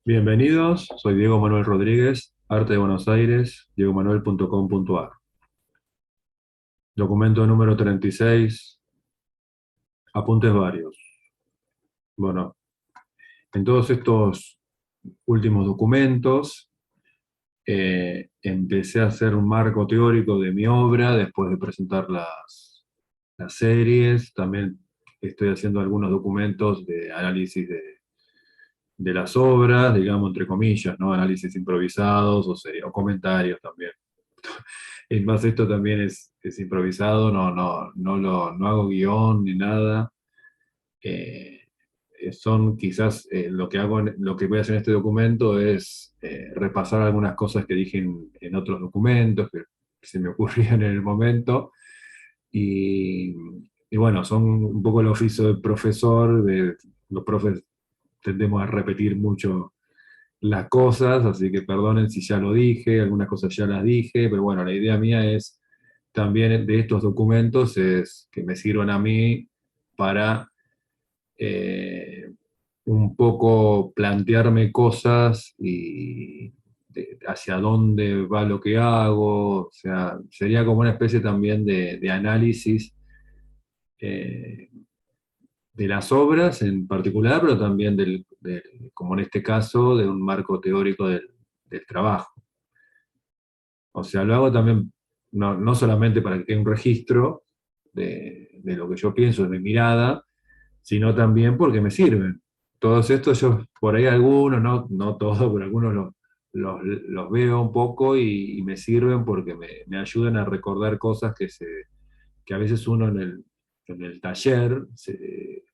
Bienvenidos, soy Diego Manuel Rodríguez, Arte de Buenos Aires, diegomanuel.com.ar. Documento número 36, apuntes varios. Bueno, en todos estos últimos documentos empecé a hacer un marco teórico de mi obra después de presentar las series. También estoy haciendo algunos documentos de análisis de las obras, digamos, entre comillas, ¿no? Análisis improvisados o comentarios también. Es más, esto también es improvisado, no hago guión ni nada. Eh, Son quizás lo que hago, lo que voy a hacer en este documento es repasar algunas cosas que dije en otros documentos que se me ocurrían en el momento. Y, y bueno, son un poco el oficio de profesor, los profes tendemos a repetir mucho las cosas, así que perdonen si ya lo dije, algunas cosas ya las dije, pero bueno, la idea mía es también de estos documentos es que me sirvan a mí para eh, un poco plantearme cosas y hacia dónde va lo que hago, o sea, sería como una especie también de análisis eh, de las obras en particular, pero también como en este caso, de un marco teórico del trabajo. O sea, lo hago también, no solamente para que quede un registro de lo que yo pienso, de mi mirada, sino también porque me sirven. Todos estos, yo por ahí algunos, no todos, pero algunos los veo un poco y me sirven porque me ayudan a recordar cosas que a veces uno en el taller,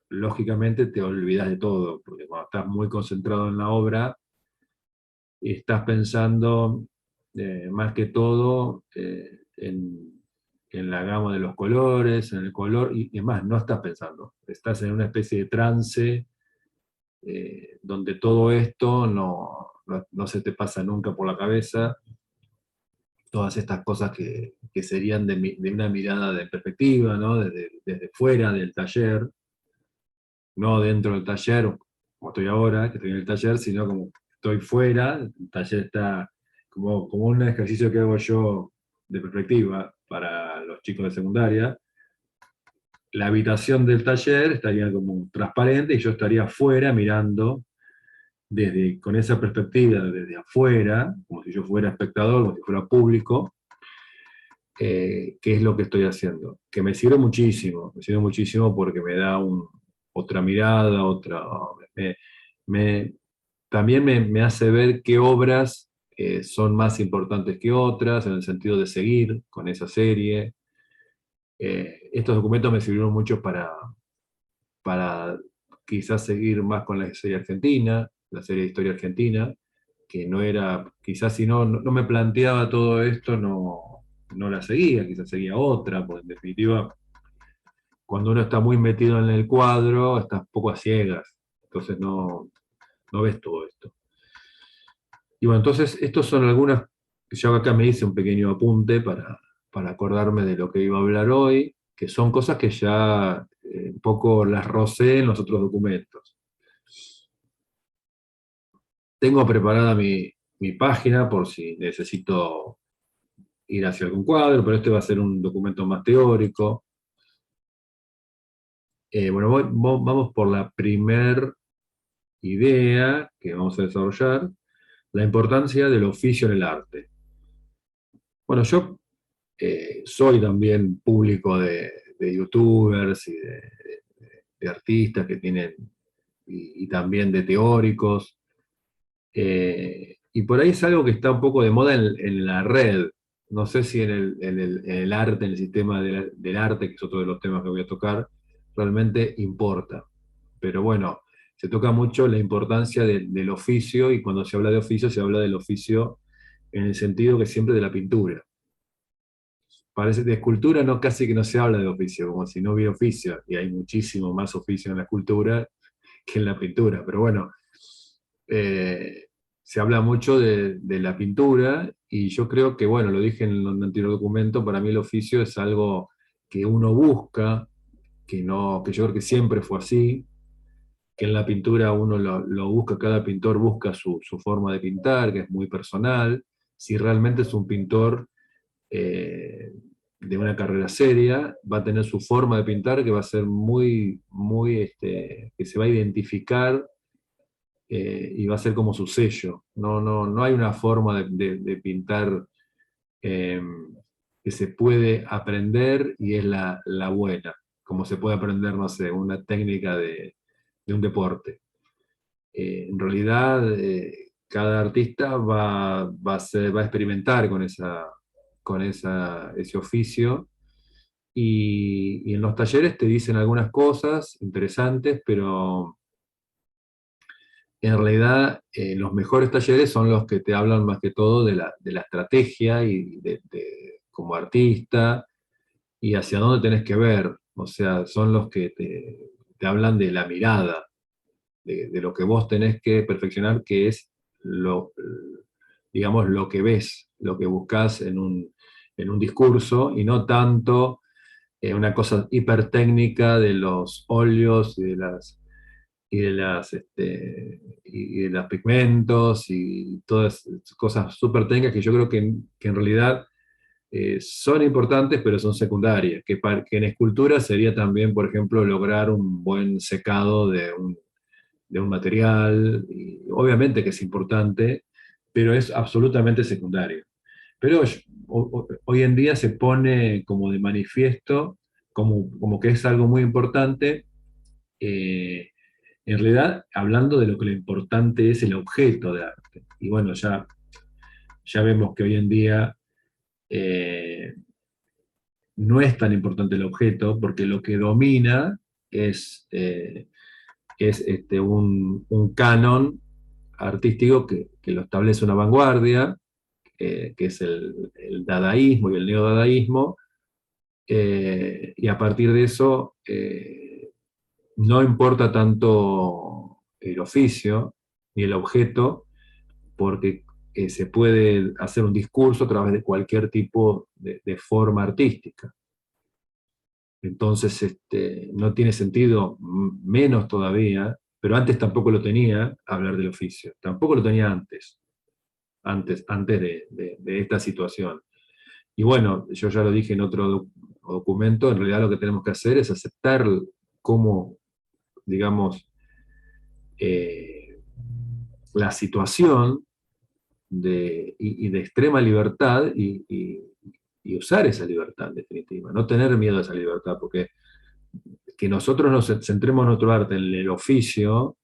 lógicamente te olvidas de todo, porque cuando estás muy concentrado en la obra, estás pensando más que todo en la gama de los colores, en el color, y más, no estás pensando, estás en una especie de trance donde todo esto no se te pasa nunca por la cabeza, todas estas cosas que serían de una mirada de perspectiva, ¿no? Desde fuera del taller, no dentro del taller, como estoy ahora, que estoy en el taller, sino como estoy fuera, el taller está como un ejercicio que hago yo de perspectiva para los chicos de secundaria. La habitación del taller estaría como transparente y yo estaría afuera mirando con esa perspectiva desde afuera, como si yo fuera espectador, como si fuera público, qué es lo que estoy haciendo. Que me sirve muchísimo porque me da otra mirada, me, me- también me hace ver qué obras son más importantes que otras, en el sentido de seguir con esa serie. Estos documentos me sirvieron mucho para quizás seguir más con la serie argentina, la serie de historia argentina, que no era, quizás si no me planteaba todo esto, no la seguía, quizás seguía otra, porque en definitiva, cuando uno está muy metido en el cuadro, está un poco a ciegas, entonces no ves todo esto. Y bueno, entonces estos son algunas, yo acá me hice un pequeño apunte para acordarme de lo que iba a hablar hoy, que son cosas que ya un poco las rocé en los otros documentos. Tengo preparada mi página por si necesito ir hacia algún cuadro, pero este va a ser un documento más teórico. Bueno, vamos por la primer idea que vamos a desarrollar, la importancia del oficio en el arte. Bueno, yo soy también público de youtubers y de artistas que tienen, y también de teóricos, y por ahí es algo que está un poco de moda en la red. No sé si en el arte, en el sistema del arte, que es otro de los temas que voy a tocar, realmente importa. Pero bueno, se toca mucho la importancia del oficio, y cuando se habla de oficio, se habla del oficio en el sentido que siempre de la pintura. Parece de escultura no, casi que no se habla de oficio, como si no hubiera oficio, y hay muchísimo más oficio en la escultura que en la pintura. Pero bueno, se habla mucho de la pintura, y yo creo que, bueno, lo dije en un anterior documento, para mí el oficio es algo que uno busca, que yo creo que siempre fue así, que en la pintura uno lo busca, cada pintor busca su forma de pintar, que es muy personal. Si realmente es un pintor de una carrera seria, va a tener su forma de pintar que va a ser que se va a identificar y va a ser como su sello. No hay una forma de pintar eh, que se puede aprender y es la buena, como se puede aprender, no sé, una técnica de un deporte. En realidad, cada artista va a experimentar con ese oficio y en los talleres te dicen algunas cosas interesantes, pero en realidad los mejores talleres son los que te hablan más que todo de la estrategia y como artista y hacia dónde tenés que ver. O sea, son los que te hablan de la mirada, de lo que vos tenés que perfeccionar, que es digamos, lo que ves, lo que buscas en un discurso, y no tanto una cosa hipertécnica de los óleos y de los pigmentos y todas cosas súper técnicas que yo creo que en realidad son importantes, pero son secundarias. Que en escultura sería también, por ejemplo, lograr un buen secado de un material, y obviamente que es importante, pero es absolutamente secundario. Pero hoy en día se pone como de manifiesto, como que es algo muy importante, eh, en realidad hablando de lo que lo importante es el objeto de arte. Y bueno, ya vemos que hoy en día eh, no es tan importante el objeto, porque lo que domina es un canon artístico que lo establece una vanguardia, que es el dadaísmo y el neodadaísmo, y a partir de eso no importa tanto el oficio ni el objeto, porque se puede hacer un discurso a través de cualquier tipo de forma artística. Entonces, no tiene sentido, menos todavía, pero antes tampoco lo tenía, hablar del oficio. Tampoco lo tenía antes de esta situación. Y bueno, yo ya lo dije en otro documento, en realidad lo que tenemos que hacer es aceptar cómo, digamos, eh, la situación y de extrema libertad y usar esa libertad, en definitiva. No tener miedo a esa libertad, porque que nosotros nos centremos en nuestro arte, en el oficio,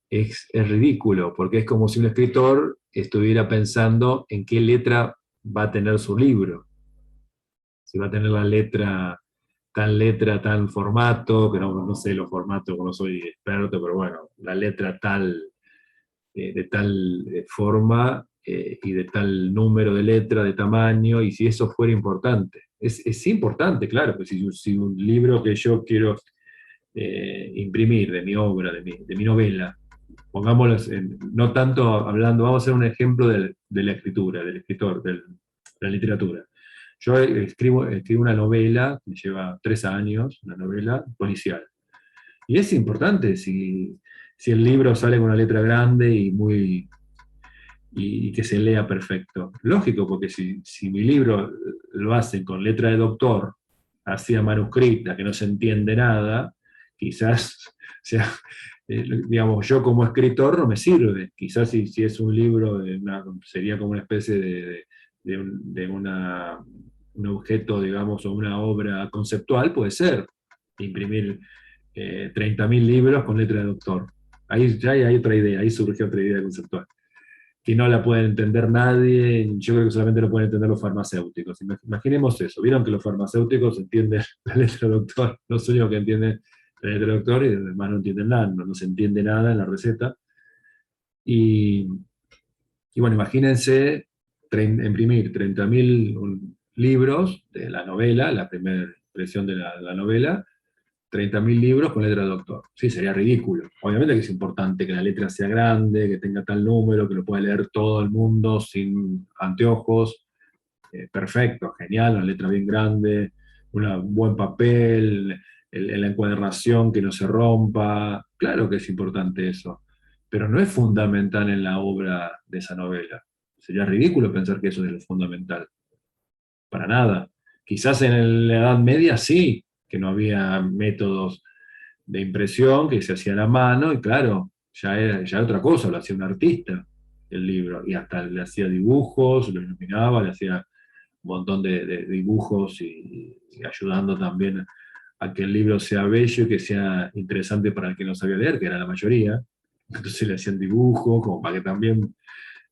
es ridículo, porque es como si un escritor estuviera pensando en qué letra va a tener su libro. Si va a tener la letra, tal formato, que no sé los formatos, no soy experto, pero bueno, la letra tal, de tal forma y de tal número de letra, de tamaño, y si eso fuera importante. Es importante, claro, pues si un libro que yo quiero imprimir de mi obra, de mi novela, pongámoslo, no tanto hablando, vamos a hacer un ejemplo de la escritura, del escritor, de la literatura. Yo escribo una novela, me lleva 3 años, una novela policial. Y es importante si el libro sale con una letra grande y que se lea perfecto. Lógico, porque si mi libro lo hacen con letra de doctor, así a manuscrita, que no se entiende nada, quizás sea, digamos, yo como escritor no me sirve. Quizás si es un libro, sería como una especie de un objeto, digamos, o una obra conceptual, puede ser. Imprimir 30.000 libros con letra de doctor. Ahí ya hay otra idea, ahí surge otra idea conceptual que no la pueden entender nadie, yo creo que solamente lo pueden entender los farmacéuticos. Imaginemos eso, vieron que los farmacéuticos entienden la letra doctor, los únicos que entienden la letra doctor y además no entienden nada, no se entiende nada en la receta. Y, y bueno, imagínense imprimir 30.000 libros de la novela, la primera impresión de la novela, 30.000 libros con letra de doctor. Sí, sería ridículo. Obviamente que es importante que la letra sea grande, que tenga tal número, que lo pueda leer todo el mundo sin anteojos. Perfecto, genial, una letra bien grande, un buen papel, la encuadernación que no se rompa. Claro que es importante eso, pero no es fundamental en la obra de esa novela. Sería ridículo pensar que eso es lo fundamental. Para nada. Quizás en la Edad Media sí, que no había métodos de impresión, que se hacía a la mano, y claro, ya era otra cosa, lo hacía un artista el libro, y hasta le hacía dibujos, lo iluminaba, le hacía un montón de dibujos y ayudando también a que el libro sea bello y que sea interesante para el que no sabía leer, que era la mayoría. Entonces le hacían dibujos, como para que también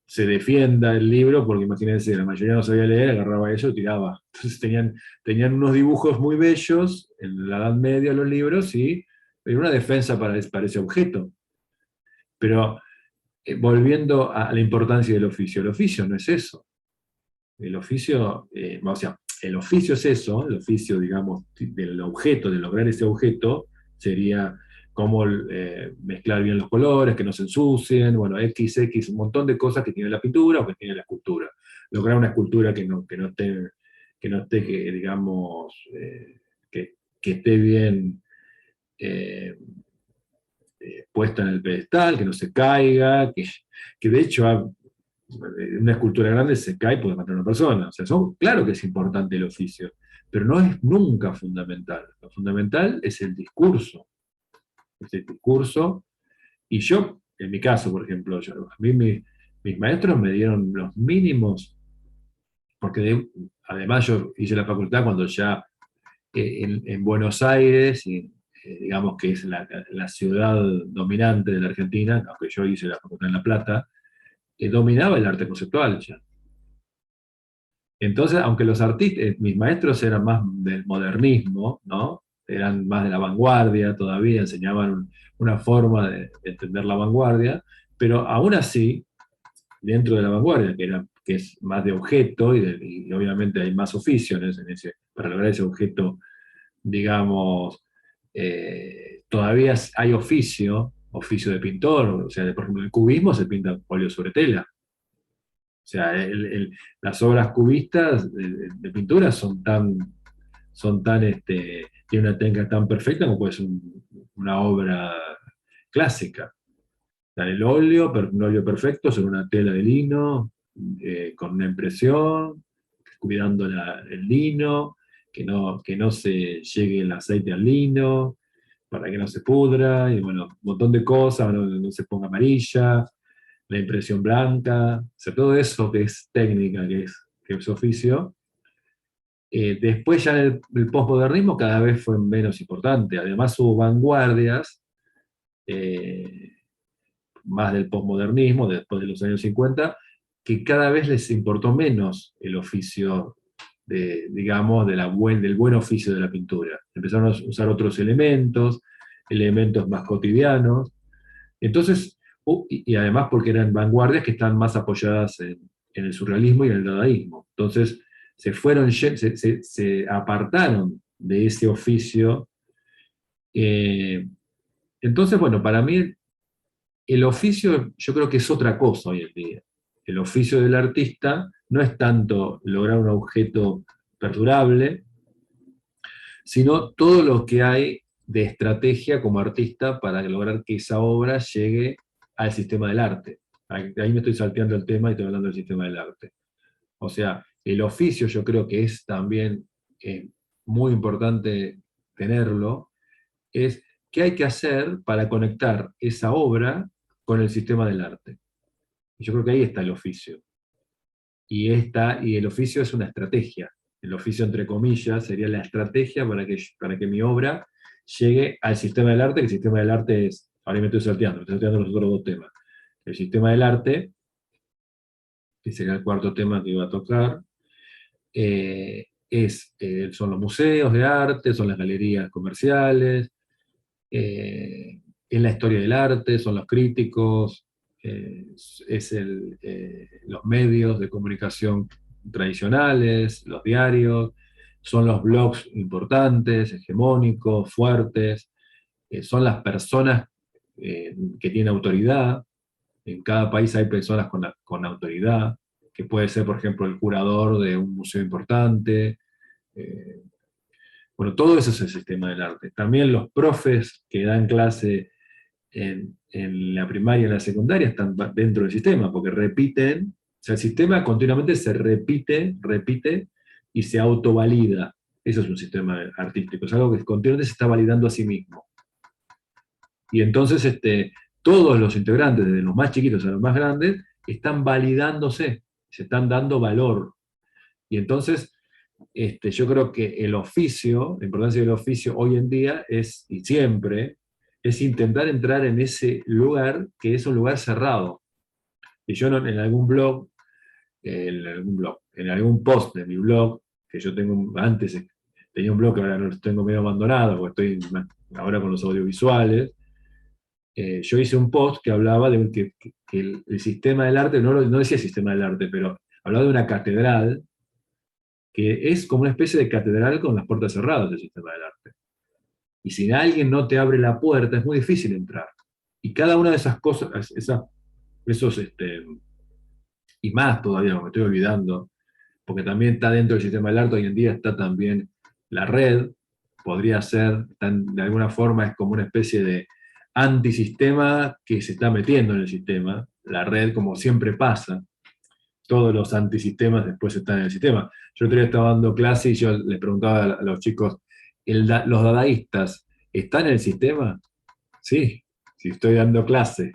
se defienda el libro, porque imagínense, la mayoría no sabía leer, agarraba eso y tiraba. Entonces tenían unos dibujos muy bellos en la Edad Media los libros y era una defensa para ese objeto. Pero volviendo a la importancia del oficio, el oficio no es eso. El oficio, o sea, el oficio es eso, el oficio, digamos, del objeto, de lograr ese objeto, sería cómo mezclar bien los colores, que no se ensucien, bueno, XX, un montón de cosas que tiene la pintura o que tiene la escultura. Lograr una escultura que digamos, que esté bien eh, puesta en el pedestal, que no se caiga, que de hecho una escultura grande se cae y puede matar a una persona. O sea, claro que es importante el oficio, pero no es nunca fundamental. Lo fundamental es el discurso. Es el discurso. Y yo, en mi caso, por ejemplo, a mí mis maestros me dieron los mínimos, porque además yo hice la facultad cuando ya en Buenos Aires, digamos que es la ciudad dominante de la Argentina, aunque yo hice la facultad en La Plata, dominaba el arte conceptual ya. Entonces, aunque los artistas, mis maestros eran más del modernismo, ¿no? Eran más de la vanguardia todavía, enseñaban una forma de entender la vanguardia, pero aún así, dentro de la vanguardia, que es más de objeto, y obviamente hay más oficio para lograr ese objeto, digamos, todavía hay oficio de pintor, o sea, por ejemplo, el cubismo se pinta óleo sobre tela. O sea, las obras cubistas de pintura tiene una técnica tan perfecta como puede ser una obra clásica. O sea, un óleo perfecto sobre una tela de lino, con una impresión, cuidando el lino, que no se llegue el aceite al lino, para que no se pudra, y bueno, un montón de cosas, no se ponga amarilla, la impresión blanca, o sea, todo eso que es técnica, que es oficio. Después ya el posmodernismo cada vez fue menos importante, además hubo vanguardias, eh, más del posmodernismo, después de los años 50, que cada vez les importó menos el oficio, digamos, del buen oficio de la pintura. Empezaron a usar otros elementos más cotidianos. Entonces, y además porque eran vanguardias que están más apoyadas en el surrealismo y en el dadaísmo. Entonces, se apartaron de ese oficio. eh, entonces, bueno, para mí el oficio yo creo que es otra cosa hoy en día. El oficio del artista no es tanto lograr un objeto perdurable, sino todo lo que hay de estrategia como artista para lograr que esa obra llegue al sistema del arte. Ahí me estoy salteando el tema y estoy hablando del sistema del arte. O sea, el oficio yo creo que es también muy importante tenerlo, es qué hay que hacer para conectar esa obra con el sistema del arte. Y yo creo que ahí está el oficio. Y el oficio es una estrategia. El oficio, entre comillas, sería la estrategia para que mi obra llegue al sistema del arte, que el sistema del arte es, ahora me estoy salteando los otros dos temas. El sistema del arte, que sería el cuarto tema que iba a tocar, son los museos de arte, son las galerías comerciales, es la historia del arte, son los críticos, los medios de comunicación tradicionales, los diarios, son los blogs importantes, hegemónicos, fuertes, son las personas que tienen autoridad. En cada país hay personas con autoridad, que puede ser, por ejemplo, el curador de un museo importante, eh, Bueno, todo eso es el sistema del arte. También los profes que dan clase en la primaria y en la secundaria están dentro del sistema, porque repiten, o sea, el sistema continuamente se repite y se autovalida. Eso es un sistema artístico, es algo que continuamente se está validando a sí mismo. Y entonces todos los integrantes, desde los más chiquitos a los más grandes, están validándose, se están dando valor. Y entonces yo creo que el oficio, la importancia del oficio hoy en día es, y siempre, es intentar entrar en ese lugar que es un lugar cerrado. Y yo en algún blog, en algún post de mi blog, que yo tengo antes, tenía un blog que ahora lo tengo medio abandonado, porque estoy ahora con los audiovisuales, yo hice un post que hablaba de que el sistema del arte, no decía sistema del arte, pero hablaba de una catedral que es como una especie de catedral con las puertas cerradas del sistema del arte. Y si alguien no te abre la puerta, es muy difícil entrar. Y cada una de esas cosas, esos, y más todavía, me estoy olvidando, porque también está dentro del sistema del arte, hoy en día está también la red, podría ser, de alguna forma es como una especie de antisistema que se está metiendo en el sistema, la red como siempre pasa, todos los antisistemas después están en el sistema. Yo otro día estaba dando clase y yo les preguntaba a los chicos, ¿los dadaístas están en el sistema? Sí, si estoy dando clase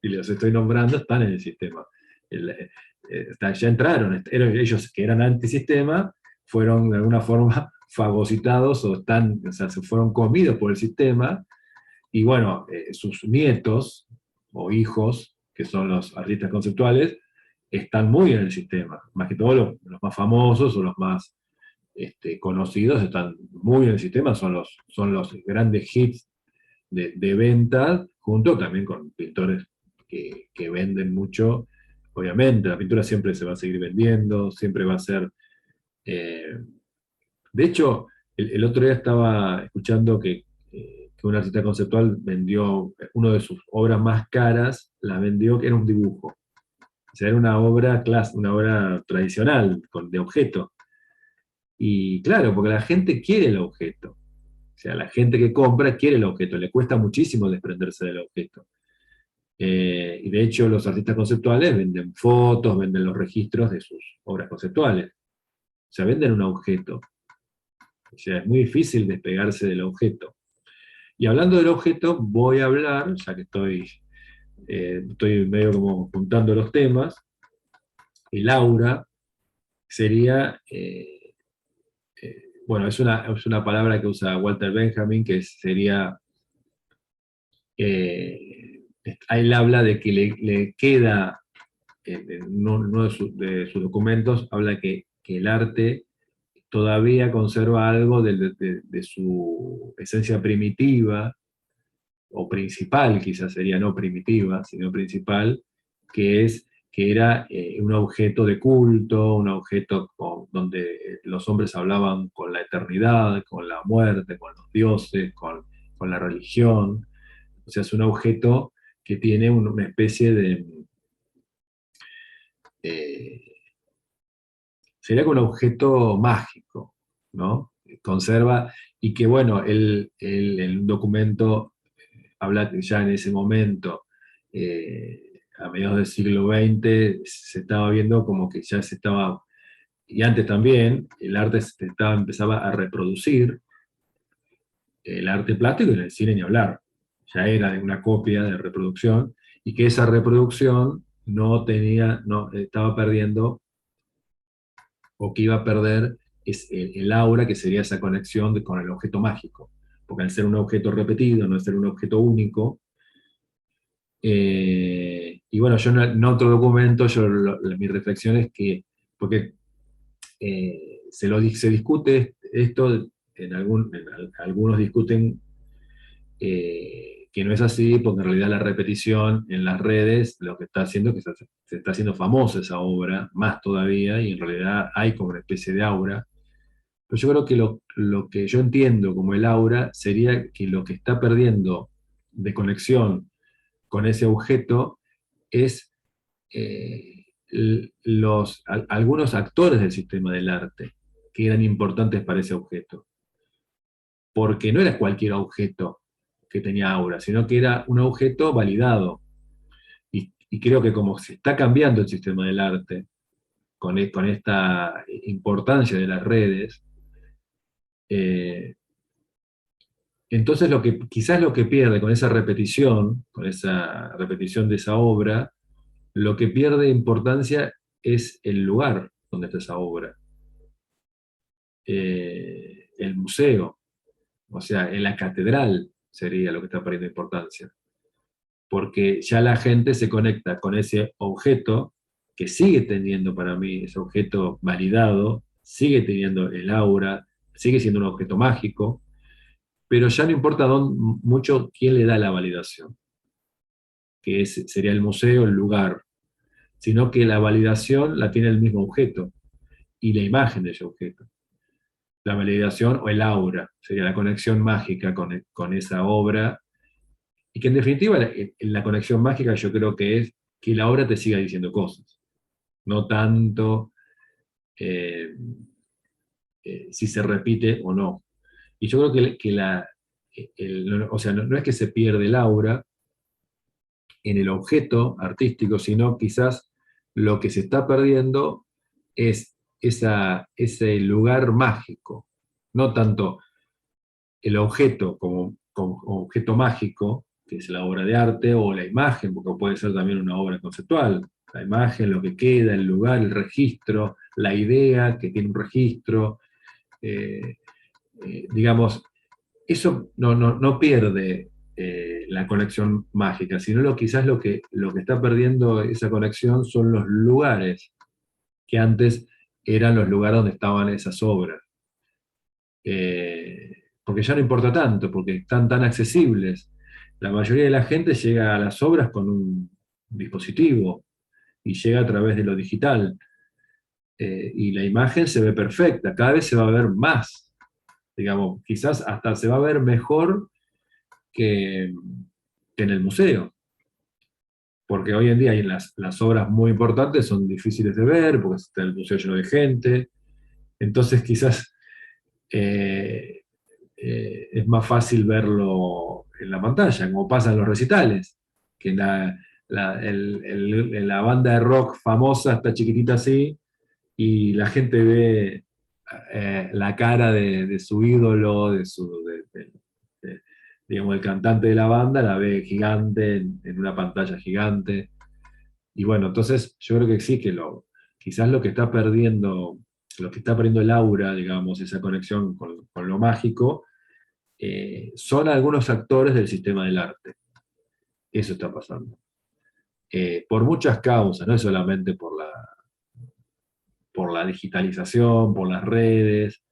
y los estoy nombrando, están en el sistema. Ya entraron, ellos que eran antisistema, fueron de alguna forma fagocitados o sea, se fueron comidos por el sistema, y bueno, sus nietos o hijos, que son los artistas conceptuales, están muy en el sistema. Más que todo los más famosos o los más conocidos están muy en el sistema, son los grandes hits de venta, junto también con pintores que venden mucho. Obviamente, la pintura siempre se va a seguir vendiendo, siempre va a ser... eh, de hecho, el otro día estaba escuchando que un artista conceptual vendió una de sus obras más caras, la vendió que era un dibujo. O sea, era una obra una obra tradicional, de objeto. Y claro, porque la gente quiere el objeto. O sea, la gente que compra quiere el objeto, le cuesta muchísimo desprenderse del objeto. Y de hecho, los artistas conceptuales venden fotos, venden los registros de sus obras conceptuales. O sea, venden un objeto. O sea, es muy difícil despegarse del objeto. Y hablando del objeto, voy a hablar, ya que estoy medio como juntando los temas, el aura sería, bueno, es una palabra que usa Walter Benjamin, que sería, él habla de que le queda, en uno de sus documentos, habla que el arte todavía conserva algo de su esencia primitiva, o principal, quizás sería no primitiva, sino principal, que era un objeto de culto, un objeto donde los hombres hablaban con la eternidad, con la muerte, con los dioses, con la religión. O sea, es un objeto que tiene una especie de... eh, sería como un objeto mágico, ¿no? Conserva, y que bueno, el documento habla que ya en ese momento, a mediados del siglo XX, se estaba viendo como que ya se estaba, y antes también, el arte empezaba a reproducir, el arte plástico y en el cine ni hablar. Ya era una copia de reproducción, y que esa reproducción no estaba perdiendo, o que iba a perder el aura, que sería esa conexión con el objeto mágico. Porque al ser un objeto repetido, no al ser un objeto único, y bueno, yo en otro documento, mi reflexión es que, porque se discute esto, algunos discuten que no es así, porque en realidad la repetición en las redes lo que está haciendo es que se está haciendo famosa esa obra, más todavía, y en realidad hay como una especie de aura. Pero yo creo que lo que yo entiendo como el aura sería que lo que está perdiendo de conexión con ese objeto es algunos actores del sistema del arte que eran importantes para ese objeto. porque no era cualquier objeto que tenía aura, sino que era un objeto validado. Y creo que como se está cambiando el sistema del arte, con esta importancia de las redes, eh, entonces quizás lo que pierde con esa repetición de esa obra, lo que pierde importancia es el lugar donde está esa obra, el museo, o sea, en la catedral sería lo que está perdiendo importancia, porque ya la gente se conecta con ese objeto que sigue teniendo para mí, ese objeto validado, sigue teniendo el aura, sigue siendo un objeto mágico, pero ya no importa mucho quién le da la validación, sería el museo, el lugar, sino que la validación la tiene el mismo objeto y la imagen de ese objeto. La validación o el aura sería la conexión mágica con esa obra, y que en definitiva la conexión mágica yo creo que es que la obra te siga diciendo cosas, no tanto eh, si se repite o no. Y yo creo o sea, no es que se pierde el aura en el objeto artístico, sino quizás lo que se está perdiendo es ese lugar mágico, no tanto el objeto como objeto mágico, que es la obra de arte, o la imagen, porque puede ser también una obra conceptual, la imagen, lo que queda, el lugar, el registro, la idea que tiene un registro, eh, digamos, eso no pierde la conexión mágica, sino quizás lo que está perdiendo esa conexión son los lugares que antes eran los lugares donde estaban esas obras. Porque ya no importa tanto, porque están tan accesibles. La mayoría de la gente llega a las obras con un dispositivo y llega a través de lo digital. Y la imagen se ve perfecta, cada vez se va a ver más, digamos, quizás hasta se va a ver mejor que, que en el museo, porque hoy en día hay las obras muy importantes son difíciles de ver, porque está el museo lleno de gente, entonces quizás eh, es más fácil verlo en la pantalla, como pasa en los recitales, que la banda de rock famosa está chiquitita así, y la gente ve la cara de su ídolo, de- digamos, el cantante de la banda, la ve gigante en una pantalla gigante. Y bueno, entonces yo creo que sí, quizás lo que está perdiendo el aura, digamos, esa conexión con lo mágico, son algunos actores del sistema del arte. Eso está pasando. Por muchas causas, no es solamente por la digitalización, por las redes,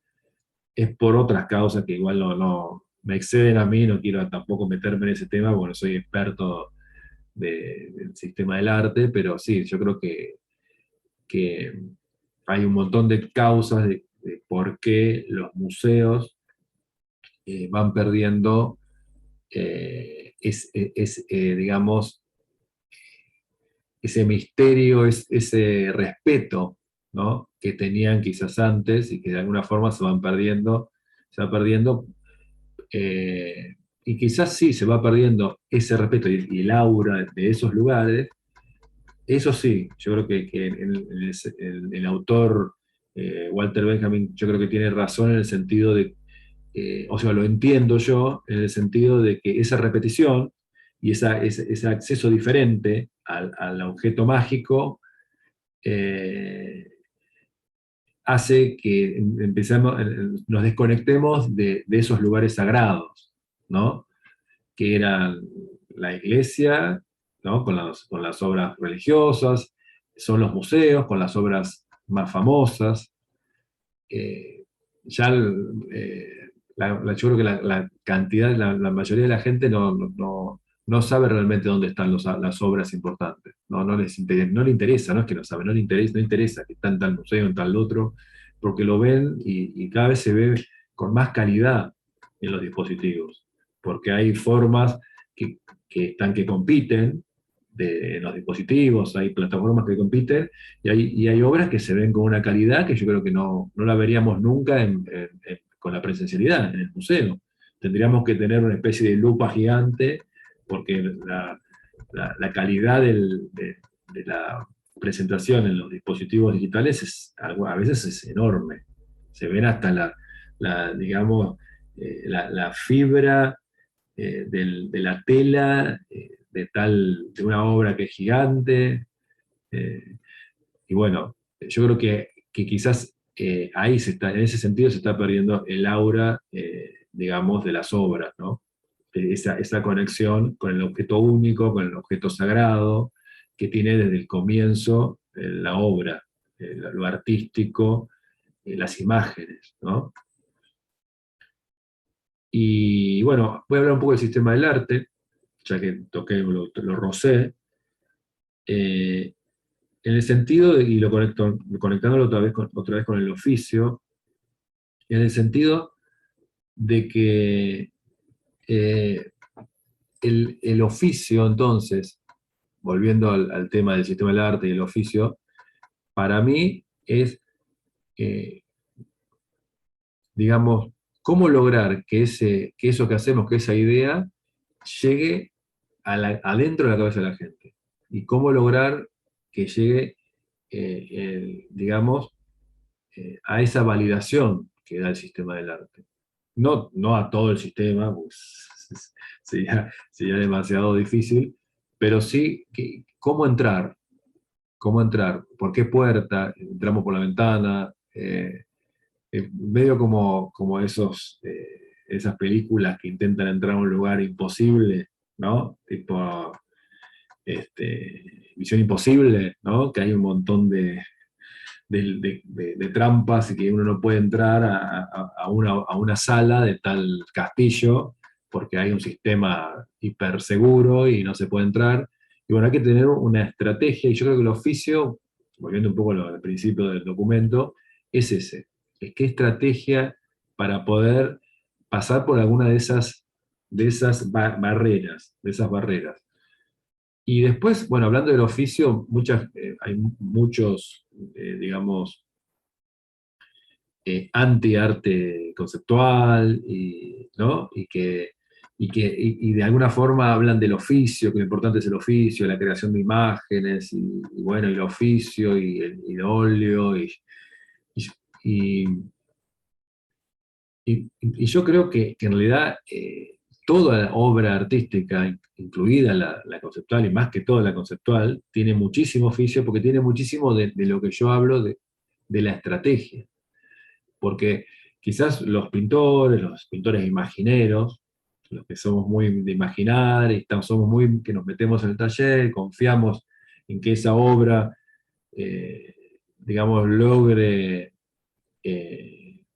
es por otras causas que igual no me exceden a mí, no quiero tampoco meterme en ese tema, porque no soy experto del sistema del arte, pero sí, yo creo que hay un montón de causas de por qué los museos van perdiendo, digamos, ese misterio, ese respeto, ¿no? Que tenían quizás antes y que de alguna forma se va perdiendo, y quizás sí se va perdiendo ese respeto y el aura de esos lugares. Eso sí, yo creo que el autor Walter Benjamin, yo creo que tiene razón en el sentido de, o sea, lo entiendo yo, en el sentido de que esa repetición y ese acceso diferente al objeto mágico eh, hace que nos desconectemos de esos lugares sagrados, ¿no? Que eran la iglesia, ¿no? Con las obras religiosas, son los museos con las obras más famosas. Eh, ya yo creo que la cantidad, la mayoría de la gente no sabe realmente dónde están las obras importantes. No le interesa, no es que no sabe, no le interesa que está en tal museo, en tal otro, porque lo ven y cada vez se ve con más calidad en los dispositivos, porque hay formas que, que compiten en los dispositivos, hay plataformas que compiten y hay obras que se ven con una calidad que yo creo que no la veríamos nunca con la presencialidad en el museo. tendríamos que tener una especie de lupa gigante, porque la calidad de la presentación en los dispositivos digitales a veces es enorme. Se ven hasta digamos, la fibra de la tela de una obra que es gigante. eh, y bueno, yo creo que quizás ahí en ese sentido se está perdiendo el aura, digamos, de las obras, ¿no? Esa conexión con el objeto único, con el objeto sagrado, que tiene desde el comienzo la obra, lo artístico, las imágenes, ¿no? Y bueno, voy a hablar un poco del sistema del arte, ya que toqué, lo rocé, en el sentido, y conectándolo otra vez con el oficio, en el sentido de que eh, el oficio, entonces, volviendo al tema del sistema del arte y el oficio, para mí es, eh, digamos, cómo lograr que eso que hacemos, que esa idea, llegue adentro de la cabeza de la gente. Y cómo lograr que llegue, digamos, a esa validación que da el sistema del arte. No a todo el sistema, pues sería demasiado difícil, pero sí cómo entrar, por qué puerta, entramos por la ventana, medio como esas películas que intentan entrar a un lugar imposible, ¿no? Tipo Misión Imposible, ¿no? Que hay un montón de trampas y que uno no puede entrar a una sala de tal castillo porque hay un sistema hiper seguro y no se puede entrar. Y bueno, hay que tener una estrategia, y yo creo que el oficio, volviendo un poco al principio del documento, es ese. Es qué estrategia para poder pasar por alguna de esas barreras, de esas barreras. Y después, bueno, hablando del oficio, hay muchos, digamos, anti-arte conceptual, ¿no? Y de alguna forma hablan del oficio, que lo importante es el oficio, la creación de imágenes, y bueno, y el oficio, y el óleo, y, y- y yo creo que en realidad toda obra artística, incluida la conceptual, y más que toda la conceptual, tiene muchísimo oficio, porque tiene muchísimo de lo que yo hablo de la estrategia. Porque quizás los pintores imagineros, los que somos muy de imaginar, y somos muy que nos metemos en el taller, confiamos en que esa obra, digamos, logre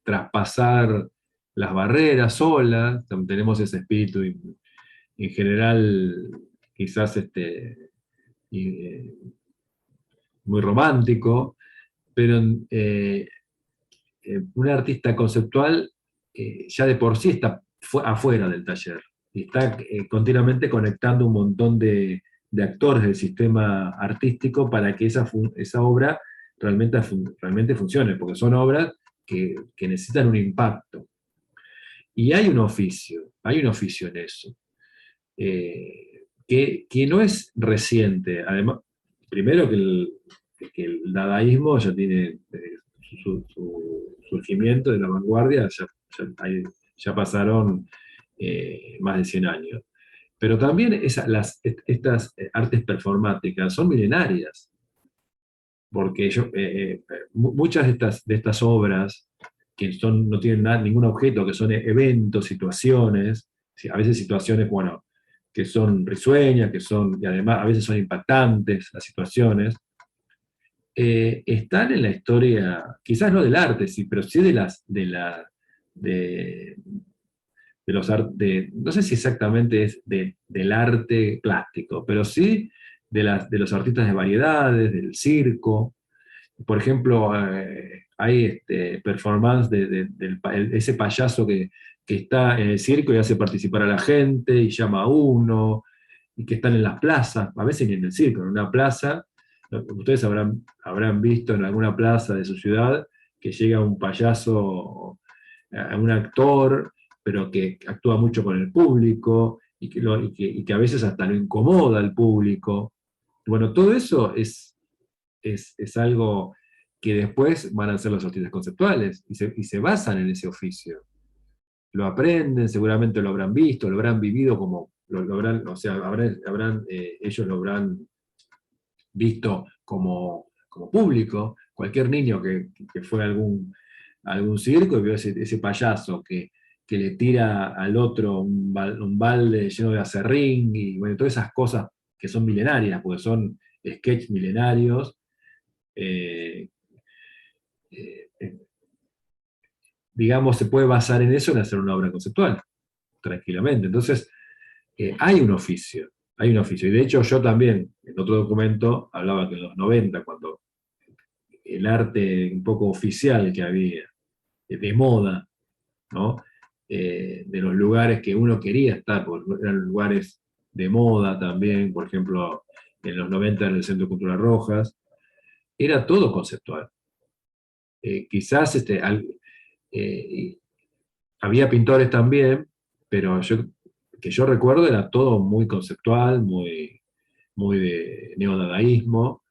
traspasar las barreras sola. Tenemos ese espíritu en general, quizás y, muy romántico, pero un artista conceptual ya de por sí está afuera del taller y está continuamente conectando un montón de actores del sistema artístico para que esa obra realmente funcione, porque son obras que necesitan un impacto. Y hay un oficio en eso, que no es reciente. Además, primero que el dadaísmo ya tiene su surgimiento de la vanguardia, ya pasaron más de 100 años. Pero también estas artes performáticas son milenarias, porque muchas de estas obras que no tienen ningún objeto, que son eventos, situaciones, sí, a veces situaciones, bueno, que son risueñas, y además a veces son impactantes las situaciones, están en la historia, quizás no del arte, sí, pero sí de, de los artes, no sé si exactamente es del arte plástico, pero sí de los artistas de variedades, del circo. Por ejemplo, hay performance ese payaso que está en el circo y hace participar a la gente y llama a uno, y que están en las plazas, a veces ni en el circo, en una plaza. Ustedes habrán visto en alguna plaza de su ciudad que llega un payaso, un actor, pero que actúa mucho con el público y que a veces hasta lo incomoda al público. Bueno, todo eso es algo que después van a ser los artistas conceptuales y se basan en ese oficio. Lo aprenden, seguramente lo habrán visto, lo habrán vivido como, lo habrán, o sea, ellos lo habrán visto como público. Cualquier niño que fue a algún circo y vio ese payaso que le tira al otro un balde lleno de acerrín y bueno, todas esas cosas que son milenarias, porque son sketches milenarios. eh, eh, digamos, se puede basar en eso en hacer una obra conceptual, tranquilamente. Entonces, hay un oficio, hay un oficio. Y de hecho yo también, en otro documento, hablaba que en los 90, cuando el arte un poco oficial que había, de moda, ¿no? De los lugares que uno quería estar, porque eran lugares de moda también, por ejemplo, en los 90 en el Centro Cultural Rojas, era todo conceptual. Quizás eh, había pintores también, pero que yo recuerdo era todo muy conceptual, muy de neodadaísmo.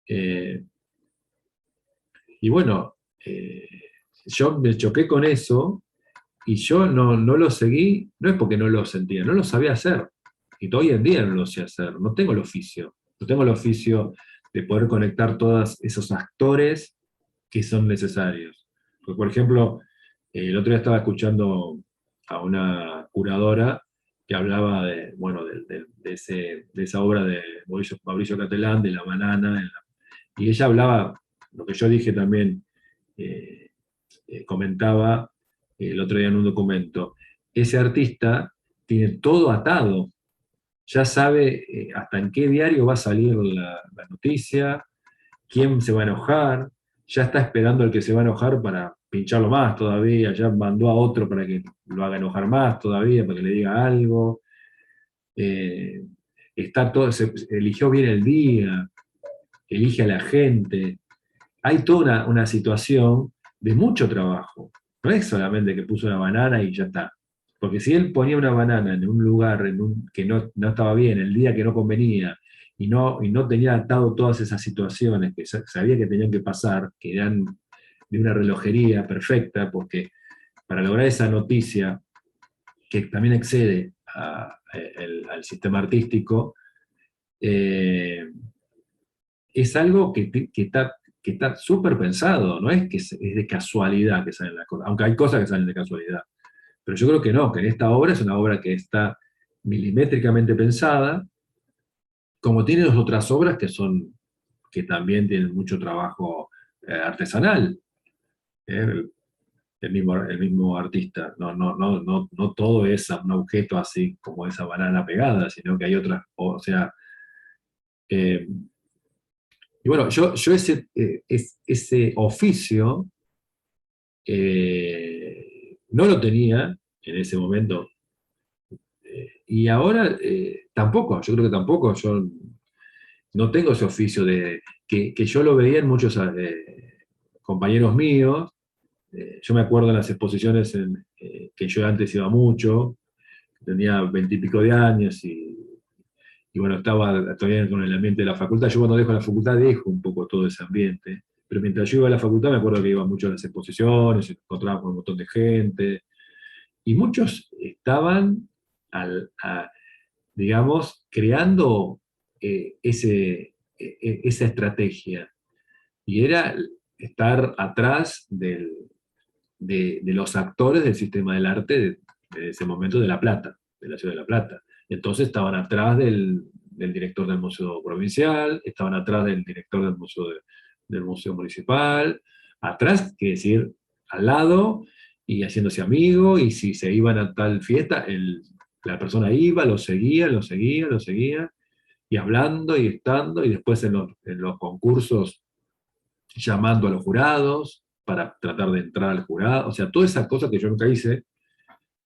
Eh, y bueno, yo me choqué con eso y yo no lo seguí, no es porque no lo sentía, no lo sabía hacer. Y hoy en día no lo sé hacer, no tengo el oficio. No tengo el oficio de poder conectar todos esos actores que son necesarios. Porque, por ejemplo, el otro día estaba escuchando a una curadora que hablaba de, bueno, de esa obra de Mauricio Catalán, de La Banana, y ella hablaba, lo que yo dije también, eh, comentaba el otro día en un documento, ese artista tiene todo atado, ya sabe hasta en qué diario va a salir la noticia, quién se va a enojar, ya está esperando al que se va a enojar para pincharlo más todavía, ya mandó a otro para que lo haga enojar más todavía, para que le diga algo. Eh, eligió bien el día, elige a la gente. Hay toda una situación de mucho trabajo. No es solamente que puso una banana y ya está. Porque si él ponía una banana en un lugar que no estaba bien, el día que no convenía, y no tenía atado todas esas situaciones que sabía que tenían que pasar, que eran de una relojería perfecta, porque para lograr esa noticia, que también excede al sistema artístico, eh, es algo que está súper pensado, no es que es de casualidad que salen las cosas, aunque hay cosas que salen de casualidad. Pero yo creo que no, que en esta obra es una obra que está milimétricamente pensada, como tiene las otras obras que también tienen mucho trabajo artesanal. ¿Eh? El mismo artista. No todo es un objeto así como esa banana pegada, sino que hay otras, o sea, eh, y bueno, yo ese oficio no lo tenía en ese momento. Y ahora tampoco, yo creo que tampoco, yo no tengo ese oficio que yo lo veía en muchos compañeros míos. Yo me acuerdo en las exposiciones que yo antes iba mucho, tenía 20 y pico de años y bueno, estaba todavía con el ambiente de la facultad. Yo cuando dejo la facultad dejo un poco todo ese ambiente, pero mientras yo iba a la facultad me acuerdo que iba mucho a las exposiciones, encontraba con un montón de gente, y muchos estaban, digamos, creando esa estrategia, y era estar atrás de los actores del sistema del arte de ese momento de La Plata, de la ciudad de La Plata. Entonces estaban atrás del director del Museo Provincial, estaban atrás del director del Museo Municipal, atrás, quiere decir, al lado, y haciéndose amigo, y si se iban a tal fiesta, la persona iba, lo seguía, y hablando y estando, y después en los concursos llamando a los jurados para tratar de entrar al jurado, o sea, toda esa cosa que yo nunca hice,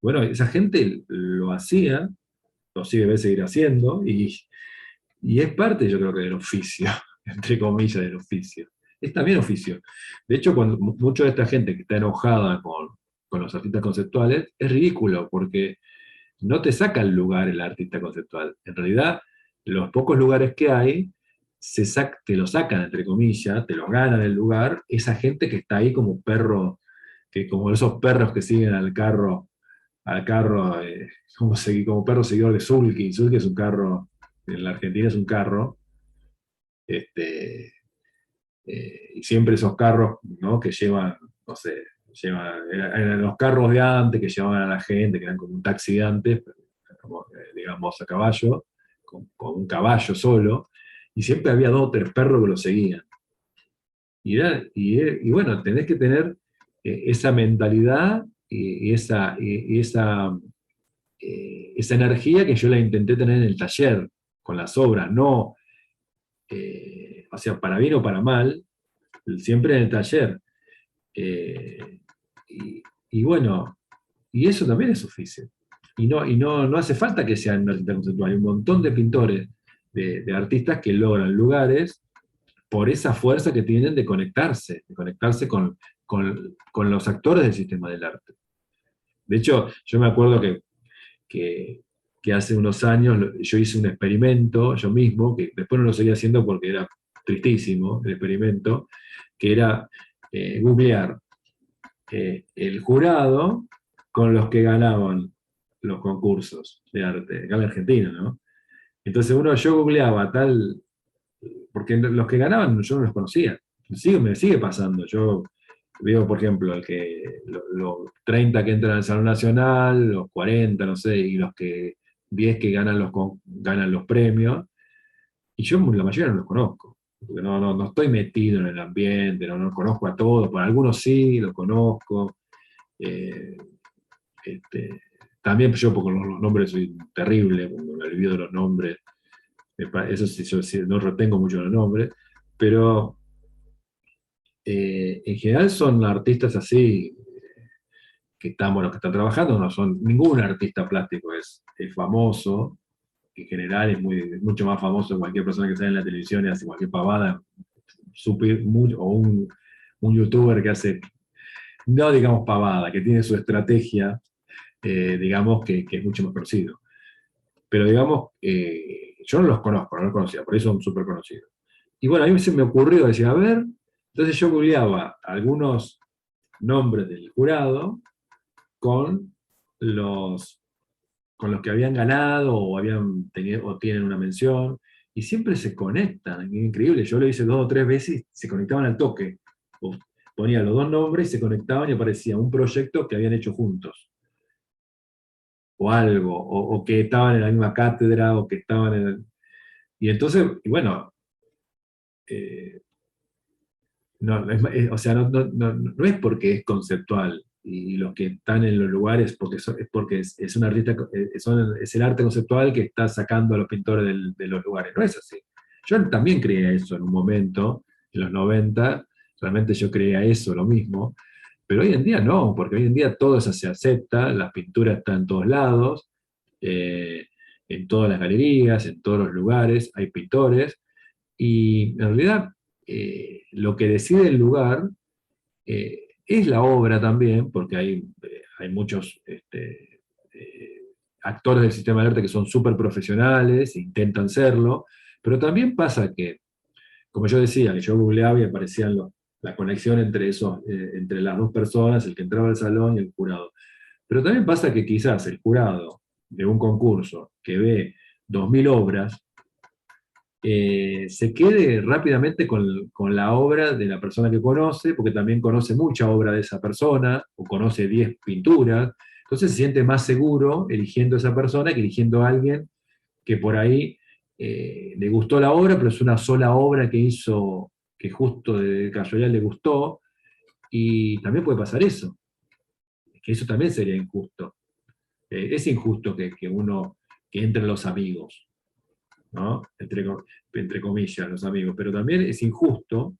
bueno, esa gente lo hacía, lo sigue, debe seguir haciendo, y es parte, yo creo que del oficio, entre comillas, del oficio. Es también oficio. De hecho, cuando mucha de esta gente que está enojada con los artistas conceptuales, es ridículo, porque no te saca el lugar el artista conceptual. En realidad, los pocos lugares que hay, te lo sacan, entre comillas, te lo ganan el lugar, esa gente que está ahí como perro, que como esos perros que siguen al carro, como perro seguidor de Zulki. Zulki es un carro, en la Argentina es un carro, este, y siempre esos carros, ¿no? Que llevan, no sé, eran los carros de antes que llevaban a la gente, que eran como un taxi de antes, como, digamos, a caballo, con un caballo solo, y siempre había 2 o 3 perros que lo seguían. Y bueno, tenés que tener esa mentalidad y esa energía que yo la intenté tener en el taller, con las obras, no, o sea, para bien o para mal, siempre en el taller. Eh, y bueno, y eso también es oficio. Y no hace falta que sean un artista conceptual. Hay un montón de pintores, de artistas que logran lugares por esa fuerza que tienen de conectarse con los actores del sistema del arte. De hecho, yo me acuerdo que, que hace unos años yo hice un experimento, yo mismo, que después no lo seguía haciendo porque era tristísimo el experimento, que era googlear el jurado con los que ganaban los concursos de arte, acá en Argentina, ¿no? Entonces yo googleaba tal, porque los que ganaban yo no los conocía. Me sigue pasando. Yo veo, por ejemplo, los 30 que entran al Salón Nacional, los 40, no sé, y los 10 que ganan los premios, y yo la mayoría no los conozco. Porque no estoy metido en el ambiente, no conozco a todos, por algunos sí, los conozco. eh, este, También yo, porque los nombres soy terrible, cuando me olvido de los nombres, eso sí, yo sí, no retengo mucho los nombres, pero en general son artistas así, bueno, que están trabajando, no son, ningún artista plástico es famoso, en general es mucho más famoso que cualquier persona que sale en la televisión y hace cualquier pavada, o un youtuber que hace, no digamos pavada, que tiene su estrategia, digamos que es mucho más conocido. Pero digamos, yo no los conozco, no los conocía, por eso son súper conocidos. Y bueno, a mí se me ocurrió decir, a ver, entonces yo googleaba algunos nombres del jurado con los, con los que habían ganado o habían tenido o tienen una mención, y siempre se conectan, es increíble. Yo lo hice 2 o 3 veces y se conectaban al toque. Ponía los 2 nombres y se conectaban y aparecía un proyecto que habían hecho juntos, o algo, o que estaban en la misma cátedra, o que estaban en y entonces, y bueno, eh, no, o sea, no es porque es conceptual y los que están en los lugares es porque es un artista, es el arte conceptual que está sacando a los pintores de los lugares. No es así. Yo también creía eso en un momento, en los 90, realmente yo creía eso, lo mismo, pero hoy en día no, porque hoy en día todo eso se acepta, las pinturas están en todos lados, eh, en todas las galerías, en todos los lugares, hay pintores, y en realidad lo que decide el lugar es la obra también, porque hay muchos actores del sistema de arte que son súper profesionales, intentan serlo, pero también pasa que, como yo decía, que yo googleaba y aparecían la conexión entre las 2 personas, el que entraba al salón y el jurado. Pero también pasa que quizás el jurado de un concurso que ve 2.000 obras, se quede rápidamente con la obra de la persona que conoce, porque también conoce mucha obra de esa persona, o conoce 10 pinturas, entonces se siente más seguro eligiendo a esa persona que eligiendo a alguien que por ahí le gustó la obra, pero es una sola obra que hizo, que justo de casualidad le gustó, y también puede pasar eso, que eso también sería injusto. Es injusto que entren los amigos, ¿no? Entre comillas, los amigos, pero también es injusto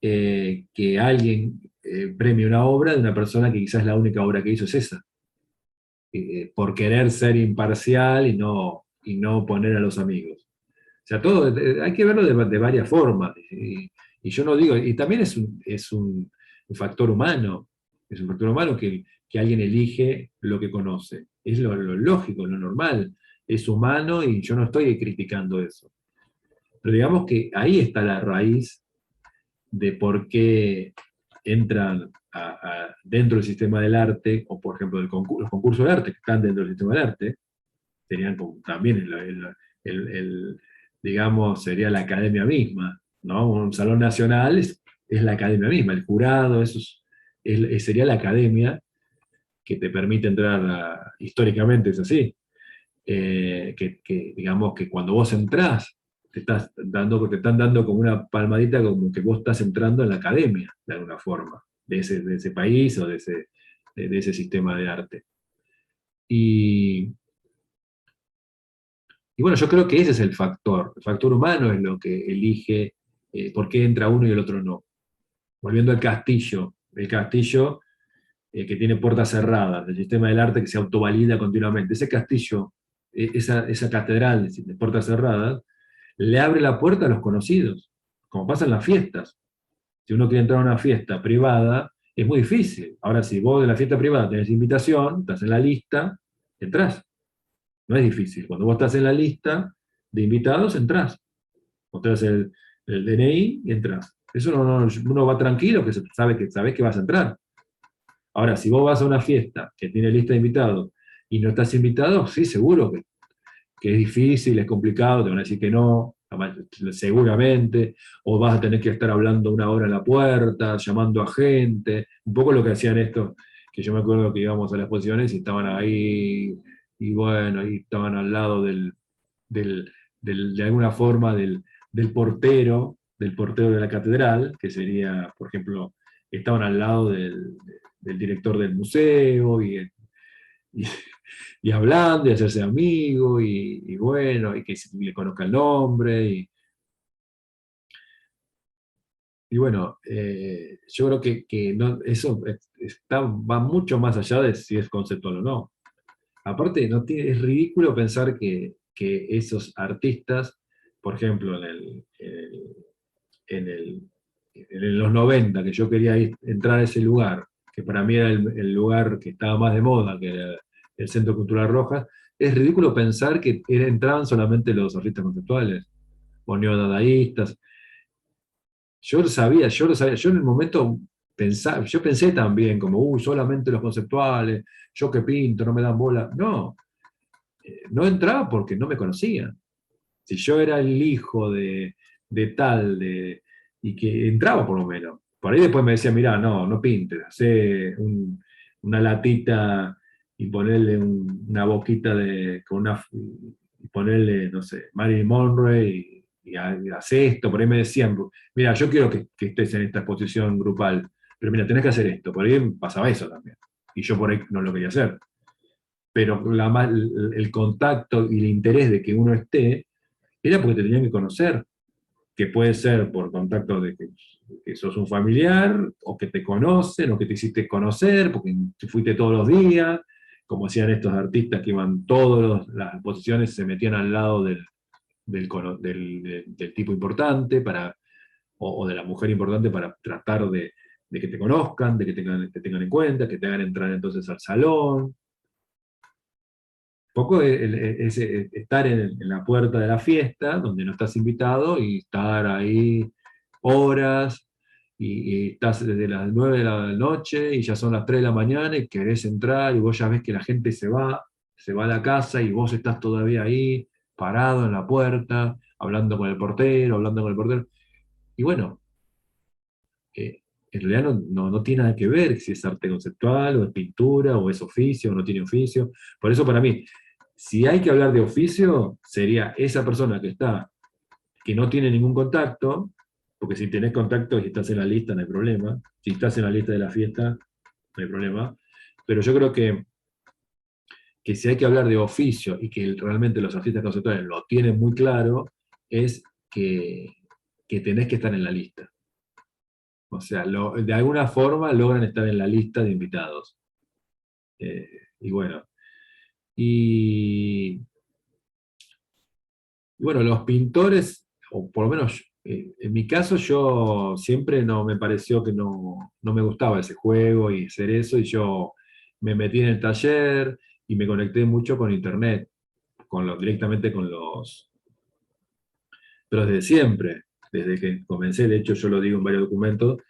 que alguien premie una obra de una persona que quizás la única obra que hizo es esa, por querer ser imparcial y no poner a los amigos. O sea, hay que verlo de varias formas, y yo no digo, y también es un factor humano. Es un factor humano que alguien elige lo que conoce. Es lo lógico, lo normal. Es humano y yo no estoy criticando eso. Pero digamos que ahí está la raíz de por qué entran dentro del sistema del arte, o por ejemplo los concursos de arte que están dentro del sistema del arte, serían como, también digamos, sería la academia misma, ¿no? Un salón nacional es la academia misma, el jurado, sería la academia que te permite entrar históricamente, es así, digamos que cuando vos entrás, te están dando como una palmadita como que vos estás entrando en la academia, de alguna forma, de ese país o de ese sistema de arte. Y, y bueno, yo creo que ese es el factor humano es lo que elige por qué entra uno y el otro no. Volviendo al castillo, el castillo que tiene puertas cerradas, el sistema del arte que se autovalida continuamente. Ese castillo, esa catedral de puertas cerradas, le abre la puerta a los conocidos, como pasa en las fiestas. Si uno quiere entrar a una fiesta privada, es muy difícil. Ahora, si vos de la fiesta privada tenés invitación, estás en la lista, entrás. No es difícil. Cuando vos estás en la lista de invitados, entrás. Mostrás el DNI y entras. Eso uno va tranquilo, que sabés que vas a entrar. Ahora, si vos vas a una fiesta que tiene lista de invitados y no estás invitado, sí, seguro que es difícil, es complicado, te van a decir que no, seguramente, o vas a tener que estar hablando una hora en la puerta, llamando a gente, un poco lo que hacían estos, que yo me acuerdo que íbamos a las exposiciones y estaban ahí, y bueno, ahí estaban al lado del, de alguna forma del portero de la catedral, que sería, por ejemplo, estaban al lado del director del museo y, y hablando y hacerse amigo y bueno, y que le conozca el nombre. Y bueno, yo creo que eso va mucho más allá de si es conceptual o no. Aparte, es ridículo pensar que esos artistas, por ejemplo, en, el- en los 90 que yo quería entrar a ese lugar, que para mí era el lugar que estaba más de moda, que era el Centro Cultural Rojas, es ridículo pensar que entraban solamente los artistas conceptuales o neodadaístas. Yo en el momento yo pensé también como, solamente los conceptuales, yo que pinto, no me dan bola. No, no entraba porque no me conocían. Si yo era el hijo de tal, y que entraba por lo menos. Por ahí después me decía, mirá, no pintes, hacé una latita y ponerle una boquita y ponerle, no sé, Marilyn Monroe y hace esto. Por ahí me decían, mira, yo quiero que estés en esta exposición grupal, pero mira, tenés que hacer esto. Por ahí pasaba eso también. Y yo por ahí no lo quería hacer. Pero el contacto y el interés de que uno esté era porque te tenían que conocer, que puede ser por contacto de que sos un familiar, o que te conocen, o que te hiciste conocer, porque fuiste todos los días, como hacían estos artistas que iban las exposiciones, se metían al lado del tipo importante, o de la mujer importante para tratar de que te conozcan, de que te tengan en cuenta, que te hagan entrar entonces al salón. Poco estar en la puerta de la fiesta, donde no estás invitado, y estar ahí horas, y estás desde las 9 de la noche, y ya son las 3 de la mañana, y querés entrar, y vos ya ves que la gente se va a la casa, y vos estás todavía ahí, parado en la puerta, hablando con el portero, hablando con el portero. Y bueno, en realidad no tiene nada que ver si es arte conceptual, o es pintura, o es oficio, o no tiene oficio. Por eso para mí, si hay que hablar de oficio, sería esa persona que no tiene ningún contacto, porque si tenés contacto y estás en la lista, no hay problema. Si estás en la lista de la fiesta, no hay problema. Pero yo creo que si hay que hablar de oficio y que realmente los artistas conceptuales lo tienen muy claro, es que tenés que estar en la lista. O sea, de alguna forma logran estar en la lista de invitados. Eh, y bueno, y, y bueno, los pintores, o por lo menos En mi caso yo siempre no me pareció que no me gustaba ese juego y hacer eso, y yo me metí en el taller y me conecté mucho con internet, directamente con pero desde siempre, desde que comencé, de hecho yo lo digo en varios documentos,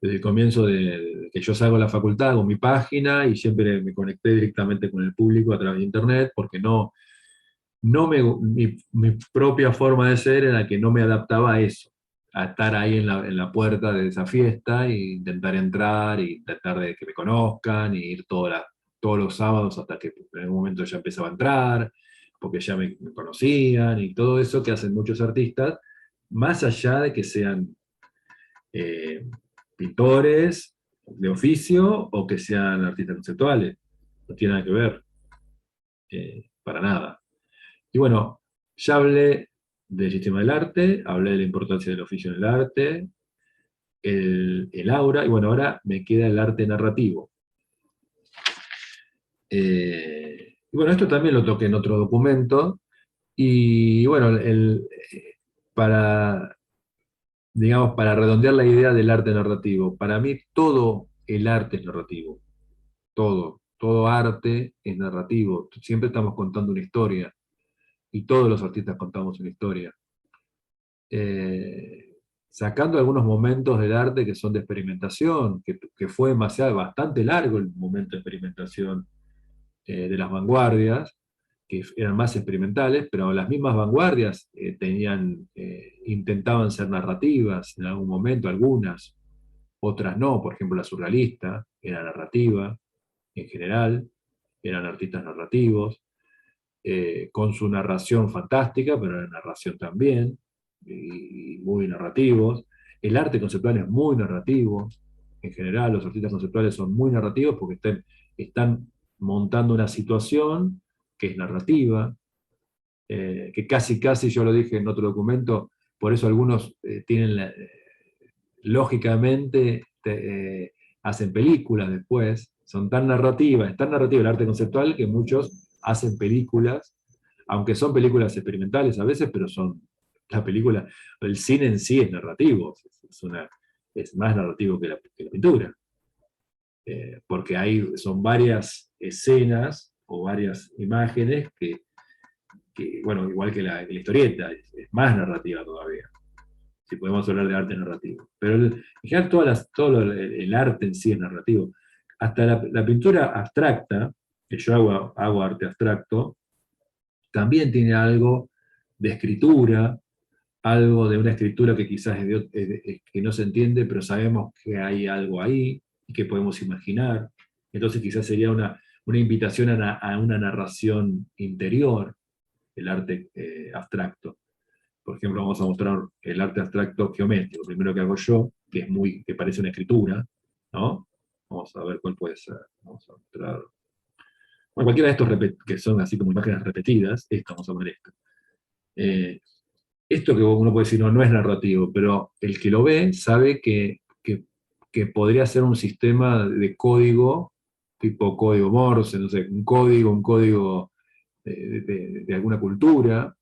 desde el comienzo de que yo salgo de la facultad, hago mi página y siempre me conecté directamente con el público a través de internet, porque mi propia forma de ser era que no me adaptaba a eso, a estar ahí en la puerta de esa fiesta e intentar entrar y tratar de que me conozcan y ir todos los sábados hasta que en algún momento ya empezaba a entrar, porque ya me conocían y todo eso que hacen muchos artistas, más allá de que sean eh, pintores de oficio o que sean artistas conceptuales. No tiene nada que ver, para nada. Y bueno, ya hablé del sistema del arte, hablé de la importancia del oficio en el arte, el aura, y bueno, ahora me queda el arte narrativo. Y bueno, esto también lo toqué en otro documento, y bueno, para, digamos, para redondear la idea del arte narrativo, para mí todo el arte es narrativo, todo arte es narrativo, siempre estamos contando una historia, y todos los artistas contamos una historia. Sacando algunos momentos del arte que son de experimentación, que fue bastante largo el momento de experimentación de las vanguardias, que eran más experimentales, pero las mismas vanguardias intentaban ser narrativas en algún momento, algunas, otras no, por ejemplo la surrealista era narrativa en general, eran artistas narrativos, con su narración fantástica, pero la narración también, y muy narrativos. El arte conceptual es muy narrativo, en general los artistas conceptuales son muy narrativos porque están montando una situación que es narrativa, que casi yo lo dije en otro documento, por eso algunos tienen lógicamente hacen películas después, son tan narrativas, es tan narrativa el arte conceptual que muchos hacen películas, aunque son películas experimentales a veces, pero la película, el cine en sí es narrativo, es más narrativo que la pintura, porque son varias escenas o varias imágenes bueno, igual que la historieta, es más narrativa todavía, si podemos hablar de arte narrativo. Pero en general el arte en sí es narrativo. Hasta la pintura abstracta, que yo hago arte abstracto, también tiene algo de escritura, algo de una escritura que quizás que no se entiende, pero sabemos que hay algo ahí y que podemos imaginar. Entonces quizás sería una invitación a una narración interior, el arte abstracto. Por ejemplo, vamos a mostrar el arte abstracto geométrico, lo primero que hago yo, que parece una escritura, ¿no? Vamos a ver cuál puede ser. Vamos a mostrar. Bueno, cualquiera de estos que son así como imágenes repetidas, vamos a ver esto. Eh, Esto que uno puede decir no es narrativo, pero el que lo ve sabe que podría ser un sistema de código, tipo código Morse, no sé, un código de alguna cultura,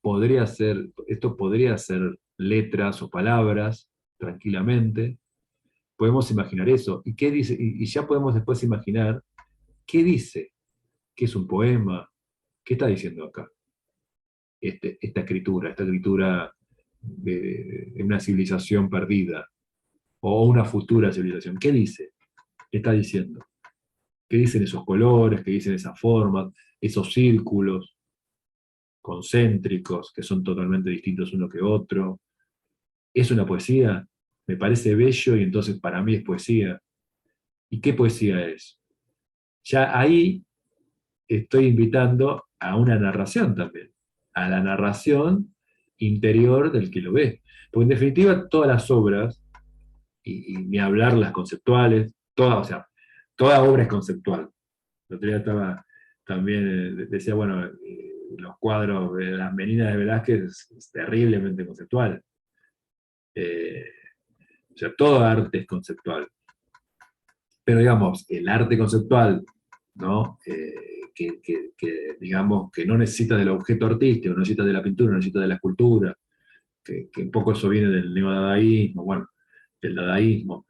esto podría ser letras o palabras, tranquilamente. Podemos imaginar eso. ¿Y qué dice? Y ya podemos después imaginar qué dice, qué es un poema, qué está diciendo acá, esta escritura de una civilización perdida, o una futura civilización. ¿Qué dice? ¿Qué está diciendo? ¿Qué dicen esos colores? ¿Qué dicen esas formas? Esos círculos concéntricos que son totalmente distintos uno que otro. ¿Es una poesía? Me parece bello y entonces para mí es poesía. ¿Y qué poesía es? Ya ahí estoy invitando a una narración también, a la narración interior del que lo ve. Porque en definitiva todas las obras, y ni hablar las conceptuales, o sea, toda obra es conceptual. El otro día estaba también, decía, bueno, los cuadros de las Meninas de Velázquez es terriblemente conceptual. Eh, o sea, todo arte es conceptual. Pero digamos, el arte conceptual, ¿no? Digamos que no necesita del objeto artístico, no necesita de la pintura, no necesita de la escultura, que un poco eso viene del neodadaísmo, bueno, del dadaísmo.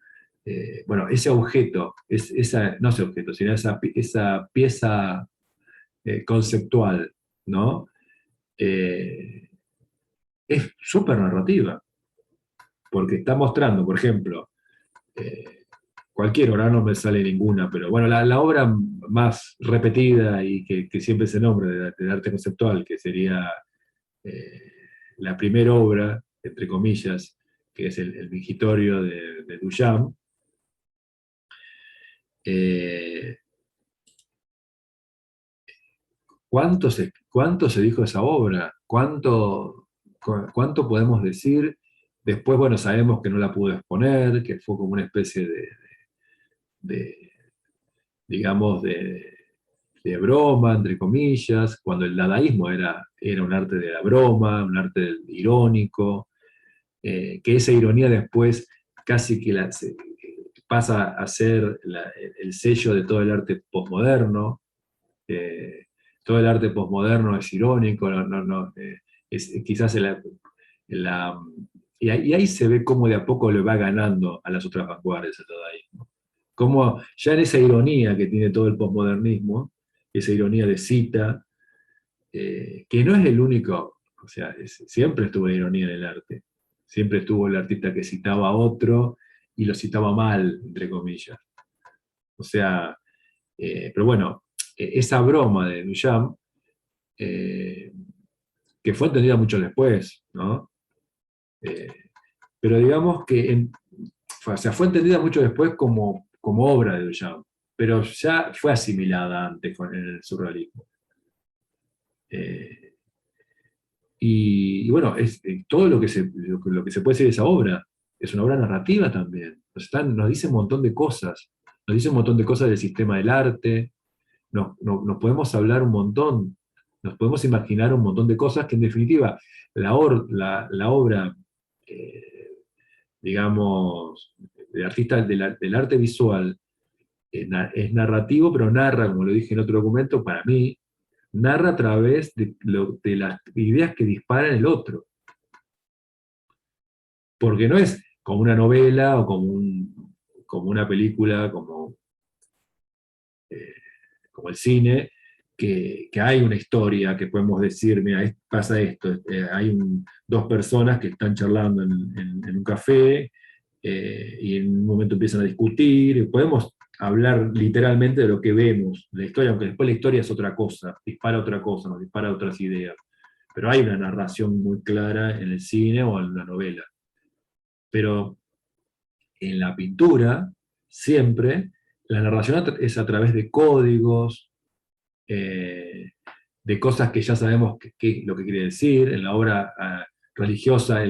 Bueno, ese objeto, no ese objeto, sino esa pieza conceptual, ¿no? Eh, es súper narrativa, porque está mostrando, por ejemplo, eh, cualquier obra, no me sale ninguna, pero bueno, la obra más repetida y que siempre se nombra de arte conceptual, que sería eh, la primera obra, entre comillas, que es el Mingitorio de Duchamp. eh, cuánto se dijo de esa obra? ¿Cuánto podemos decir? Después, bueno, sabemos que no la pudo exponer, que fue como una especie de, digamos, de broma, entre comillas, cuando el dadaísmo era un arte de la broma, un arte del irónico, que esa ironía después casi que pasa a ser el sello de todo el arte posmoderno. eh, Todo el arte posmoderno es irónico, quizás la- y ahí se ve cómo de a poco le va ganando a las otras vanguardias el dadaísmo. Como ya en esa ironía que tiene todo el posmodernismo, esa ironía de cita, que no es el único, o sea, siempre estuvo la ironía en el arte, siempre estuvo el artista que citaba a otro y lo citaba mal, entre comillas. O sea, pero bueno, esa broma de Duchamp, eh, que fue entendida mucho después, ¿no? Eh, pero digamos que o sea, fue entendida mucho después como obra de Duchamp, pero ya fue asimilada antes con el surrealismo. Eh, y bueno, todo lo que se puede decir de esa obra es una obra narrativa también. Nos dice un montón de cosas, nos dice un montón de cosas del sistema del arte, nos podemos hablar un montón, nos podemos imaginar un montón de cosas que en definitiva la obra, eh, digamos, del artista del arte visual es narrativo, pero narra, como lo dije en otro documento, para mí, narra a través de las ideas que dispara en el otro. Porque no es como una novela o como una película, eh, como el cine, que hay una historia que podemos decir, mira, pasa esto, hay dos personas que están charlando en un café y en un momento empiezan a discutir, y podemos hablar literalmente de lo que vemos, la historia, aunque después la historia es otra cosa, dispara otra cosa, nos dispara otras ideas, pero hay una narración muy clara en el cine o en la novela. Pero en la pintura, siempre, la narración es a través de códigos, eh, de cosas que ya sabemos lo que quiere decir. En la obra religiosa,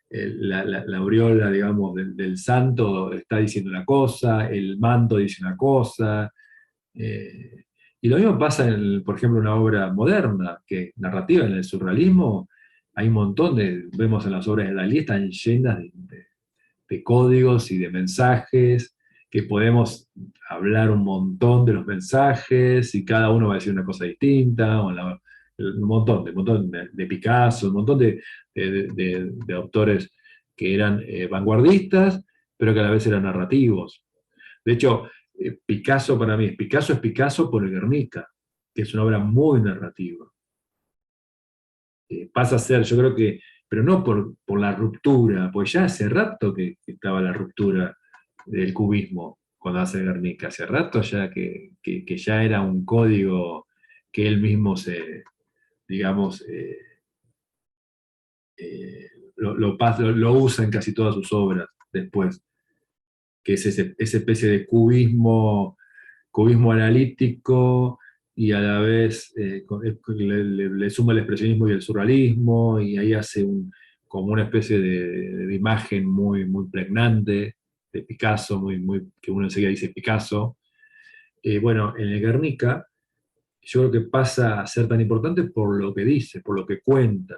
la aureola, digamos, del santo está diciendo una cosa, el manto dice una cosa. eh, y lo mismo pasa, por ejemplo, en una obra moderna, que narrativa, en el surrealismo, hay un montón vemos en las obras de Dalí, están llenas de códigos y de mensajes, que podemos hablar un montón de los mensajes y cada uno va a decir una cosa distinta, un montón de Picasso, un montón de autores que eran vanguardistas, pero que a la vez eran narrativos. De hecho, Picasso para mí, Picasso es Picasso por el Guernica, que es una obra muy narrativa. Pasa a ser, yo creo que, pero no por la ruptura, pues ya hace rato que estaba la ruptura del cubismo cuando hace Guernica, hace rato ya que ya era un código que él mismo digamos, lo usa en casi todas sus obras después, que es esa especie de cubismo analítico y a la vez le suma el expresionismo y el surrealismo y ahí hace como una especie de imagen muy, muy pregnante de Picasso, que uno enseguida dice Picasso. Bueno, en el Guernica yo creo que pasa a ser tan importante por lo que dice, por lo que cuenta,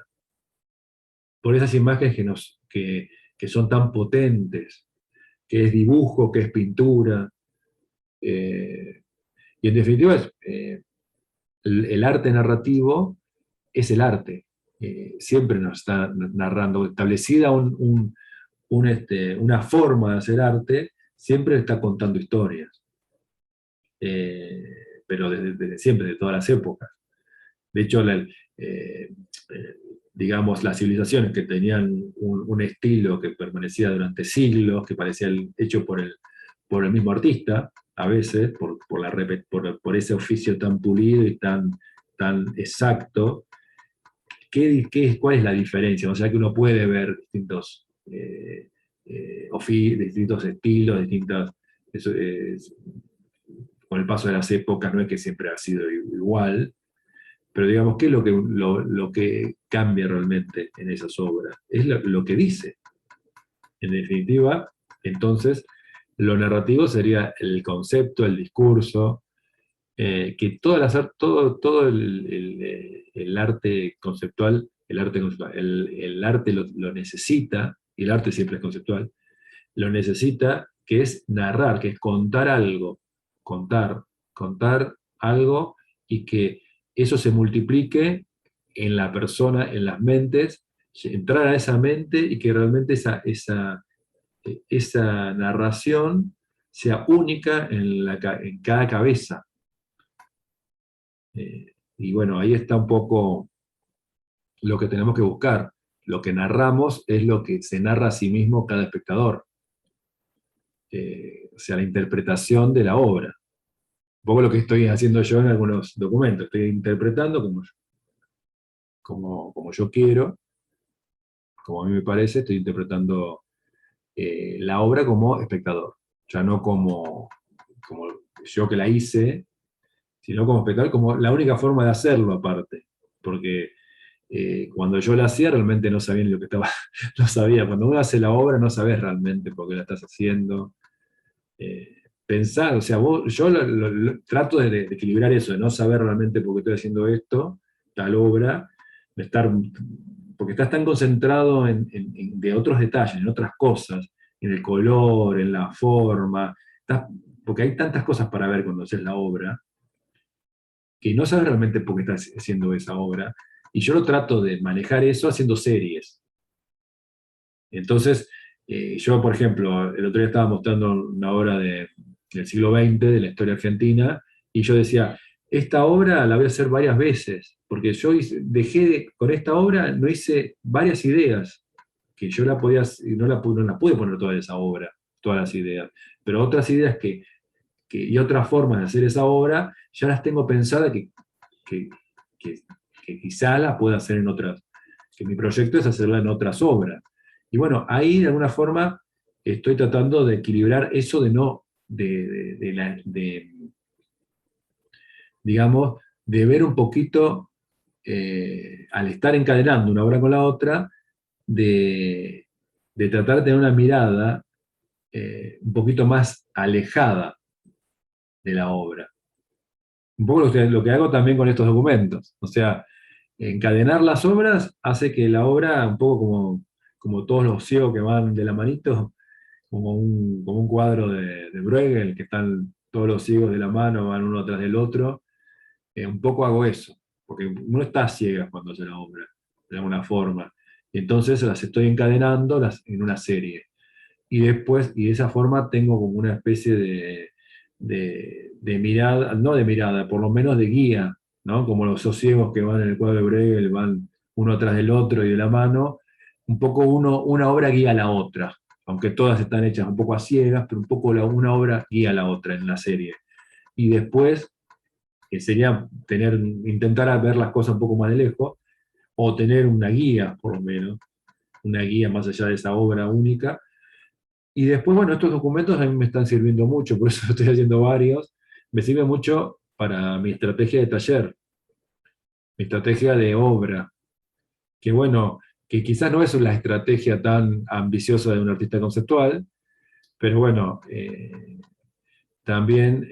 por esas imágenes que son tan potentes, que es dibujo, que es pintura. eh, y en definitiva el arte narrativo es el arte. siempre nos está narrando, establecida una forma de hacer arte, siempre está contando historias, pero desde siempre, de todas las épocas. De hecho, eh, digamos, las civilizaciones que tenían un estilo que permanecía durante siglos, que parecía hecho por el mismo artista, a veces, por ese oficio tan pulido y tan exacto, cuál es la diferencia? O sea que uno puede ver distintos estilos, eso con el paso de las épocas, no es que siempre ha sido igual, pero digamos, ¿qué es lo que cambia realmente en esas obras? Es lo que dice. En definitiva, entonces, lo narrativo sería el concepto, el discurso, que todo el arte lo necesita, y el arte siempre es conceptual, lo necesita, que es narrar, que es contar, contar algo y que eso se multiplique en la persona, en las mentes, entrar a esa mente y que realmente esa narración sea única en cada cabeza. Y bueno, ahí está un poco lo que tenemos que buscar. Lo que narramos es lo que se narra a sí mismo cada espectador. O sea, la interpretación de la obra. Un poco lo que estoy haciendo yo en algunos documentos. Estoy interpretando como yo quiero, como a mí me parece, estoy interpretando la obra como espectador. Ya no como yo que la hice, sino como espectador, como la única forma de hacerlo aparte. Porque cuando yo la hacía realmente no sabía ni lo que estaba, no sabía. Cuando uno hace la obra no sabes realmente por qué la estás haciendo. Pensar, o sea, yo trato de equilibrar eso, de no saber realmente por qué estoy haciendo esto, tal obra, de estar, porque estás tan concentrado de otros detalles, en otras cosas, en el color, en la forma, porque hay tantas cosas para ver cuando haces la obra, que no sabes realmente por qué estás haciendo esa obra, y yo lo trato de manejar eso haciendo series. Entonces, yo, por ejemplo, el otro día estaba mostrando una obra del siglo XX, de la historia argentina, y yo decía, esta obra la voy a hacer varias veces, porque yo con esta obra no hice varias ideas, que yo la podía, no la pude poner toda esa obra, todas las ideas, pero otras ideas y otras formas de hacer esa obra, ya las tengo pensadas que, que, que quizá la pueda hacer en otras, que mi proyecto es hacerla en otras obras. Y bueno, ahí de alguna forma estoy tratando de equilibrar eso de no, digamos, de ver un poquito, al estar encadenando una obra con la otra, de, de tratar de tener una mirada un poquito más alejada de la obra. Un poco lo que hago también con estos documentos. O sea, encadenar las obras hace que la obra, un poco como todos los ciegos que van de la manito, como un cuadro de Bruegel, que están todos los ciegos de la mano, van uno tras del otro. Un poco hago eso, porque uno está ciega cuando hace la obra, de alguna forma. Entonces las estoy encadenando en una serie. Y después, y de esa forma tengo como una especie de mirada, no de mirada, por lo menos de guía, ¿no? Como los ciegos que van en el cuadro de Bruegel, van uno atrás del otro y de la mano, un poco una obra guía a la otra, aunque todas están hechas un poco a ciegas, pero un poco una obra guía a la otra en la serie. Y después sería intentar ver las cosas un poco más de lejos, o tener una guía, por lo menos, una guía más allá de esa obra única. Y después, bueno, estos documentos a mí me están sirviendo mucho, por eso estoy haciendo varios. Me sirve mucho para mi estrategia de taller, mi estrategia de obra, que bueno, que quizás no es una estrategia tan ambiciosa de un artista conceptual, pero bueno, también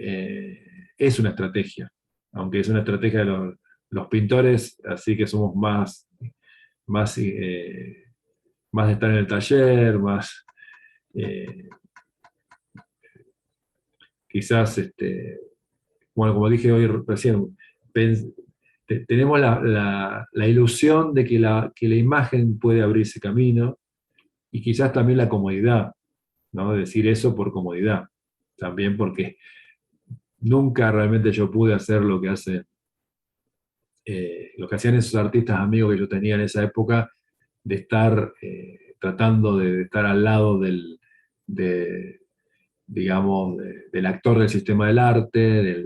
es una estrategia, aunque es una estrategia de los pintores, así que somos más, más de estar en el taller, más eh, quizás, bueno, como dije hoy recién, tenemos la ilusión de que la imagen puede abrirse camino, y quizás también la comodidad, ¿no? Decir eso por comodidad, también porque nunca realmente yo pude hacer lo que hacían esos artistas amigos que yo tenía en esa época, de estar tratando de estar al lado de, digamos, del actor del sistema del arte,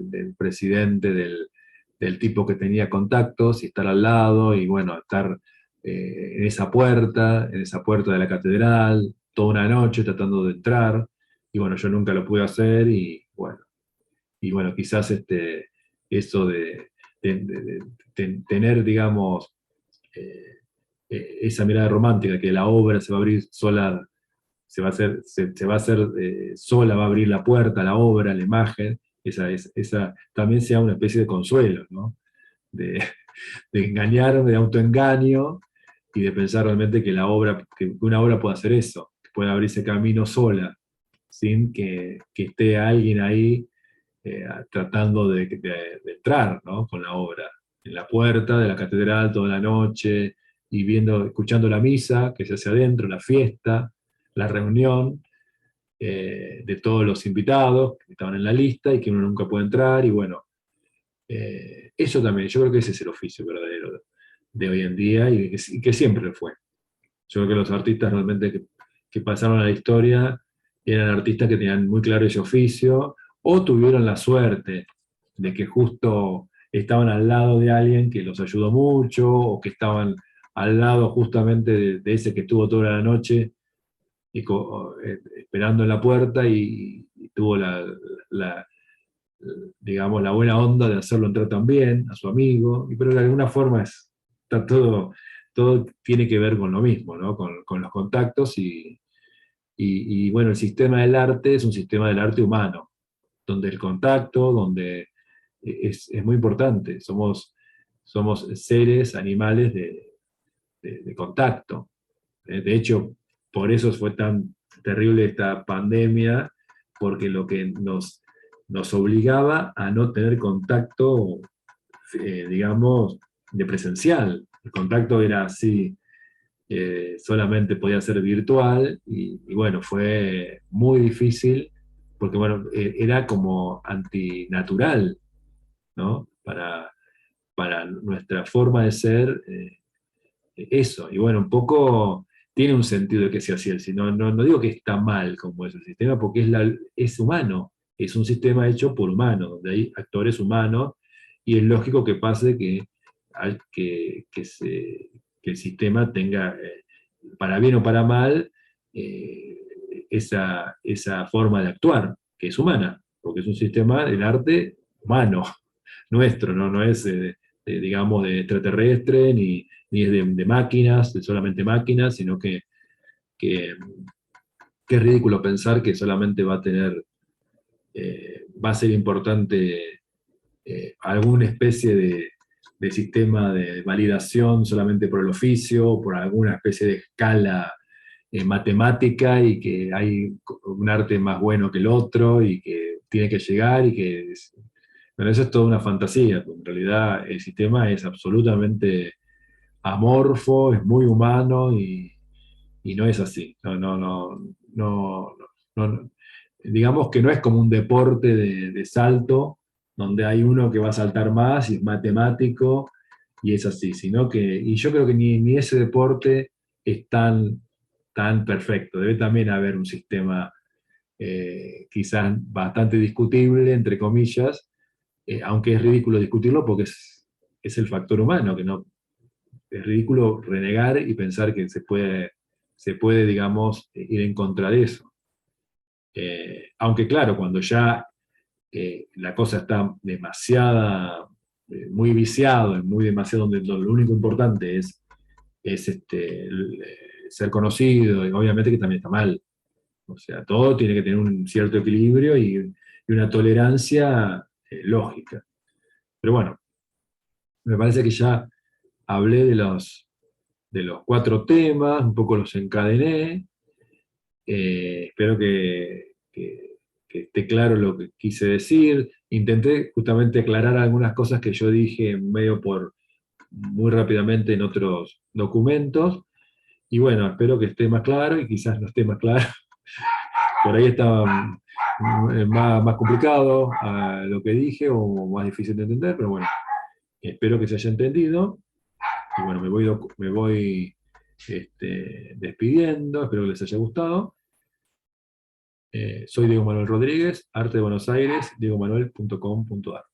del presidente, del tipo que tenía contactos, y estar al lado, y bueno, estar en esa puerta de la catedral, toda una noche tratando de entrar, y bueno, yo nunca lo pude hacer, y bueno, quizás eso de tener, digamos, eh, esa mirada romántica, que la obra se va a abrir sola, se va a hacer sola, va a abrir la puerta, la obra, la imagen, esa también sea una especie de consuelo, ¿no? De, de engañar, de autoengaño, y de pensar realmente que una obra puede hacer eso, que puede abrirse camino sola, sin que esté alguien ahí tratando de entrar, ¿no? Con la obra, en la puerta de la catedral toda la noche, y escuchando la misa que se hace adentro, la fiesta, la reunión de todos los invitados que estaban en la lista y que uno nunca puede entrar, y bueno, eso también, yo creo que ese es el oficio verdadero de hoy en día, y que siempre lo fue. Yo creo que los artistas realmente que pasaron a la historia eran artistas que tenían muy claro ese oficio, o tuvieron la suerte de que justo estaban al lado de alguien que los ayudó mucho, o que estaban al lado justamente de ese que estuvo toda la noche esperando en la puerta, y tuvo la, digamos, la buena onda de hacerlo entrar también a su amigo, pero de alguna forma está todo tiene que ver con lo mismo, ¿no? Con los contactos, y bueno, el sistema del arte es un sistema del arte humano, donde el contacto, donde es muy importante. Somos seres, animales de contacto. De hecho, por eso fue tan terrible esta pandemia, porque lo que nos obligaba a no tener contacto, digamos, de presencial. El contacto era así, solamente podía ser virtual, y bueno, fue muy difícil, porque bueno, era como antinatural, ¿no? Para nuestra forma de ser, eso. Y bueno, un poco tiene un sentido de que sea así. No digo que está mal como es el sistema, porque es humano, es un sistema hecho por humanos, donde hay actores humanos, y es lógico que pase que el sistema tenga, para bien o para mal, eh, esa forma de actuar, que es humana, porque es un sistema del arte humano, nuestro, no es, digamos, de extraterrestre, ni es de máquinas, de solamente máquinas, sino que, que es ridículo pensar que solamente va a ser importante alguna especie de sistema de validación solamente por el oficio, por alguna especie de escala matemática, y que hay un arte más bueno que el otro, y que tiene que llegar, bueno, eso es toda una fantasía, porque en realidad el sistema es absolutamente amorfo, es muy humano, y no es así. No, no. Digamos que no es como un deporte de salto, donde hay uno que va a saltar más y es matemático y es así, y yo creo que ni ese deporte es tan perfecto. Debe también haber un sistema quizás bastante discutible, entre comillas, aunque es ridículo discutirlo porque es el factor humano, que no, es ridículo renegar y pensar que se puede, digamos, ir en contra de eso. Aunque claro, cuando ya la cosa está muy viciado, muy demasiado, donde lo único importante es ser conocido, y obviamente que también está mal. O sea, todo tiene que tener un cierto equilibrio, y una tolerancia lógica. Pero bueno, me parece que ya hablé de los 4 temas, un poco los encadené. Espero que esté claro lo que quise decir. intenté justamente aclarar algunas cosas que yo dije medio muy rápidamente en otros documentos, y bueno, espero que esté más claro y quizás no esté más claro. Por ahí estaba más complicado lo que dije o más difícil de entender, pero bueno, espero que se haya entendido. Y bueno, me voy despidiendo, espero que les haya gustado. Soy Diego Manuel Rodríguez, Arte de Buenos Aires, diegomanuel.com.ar.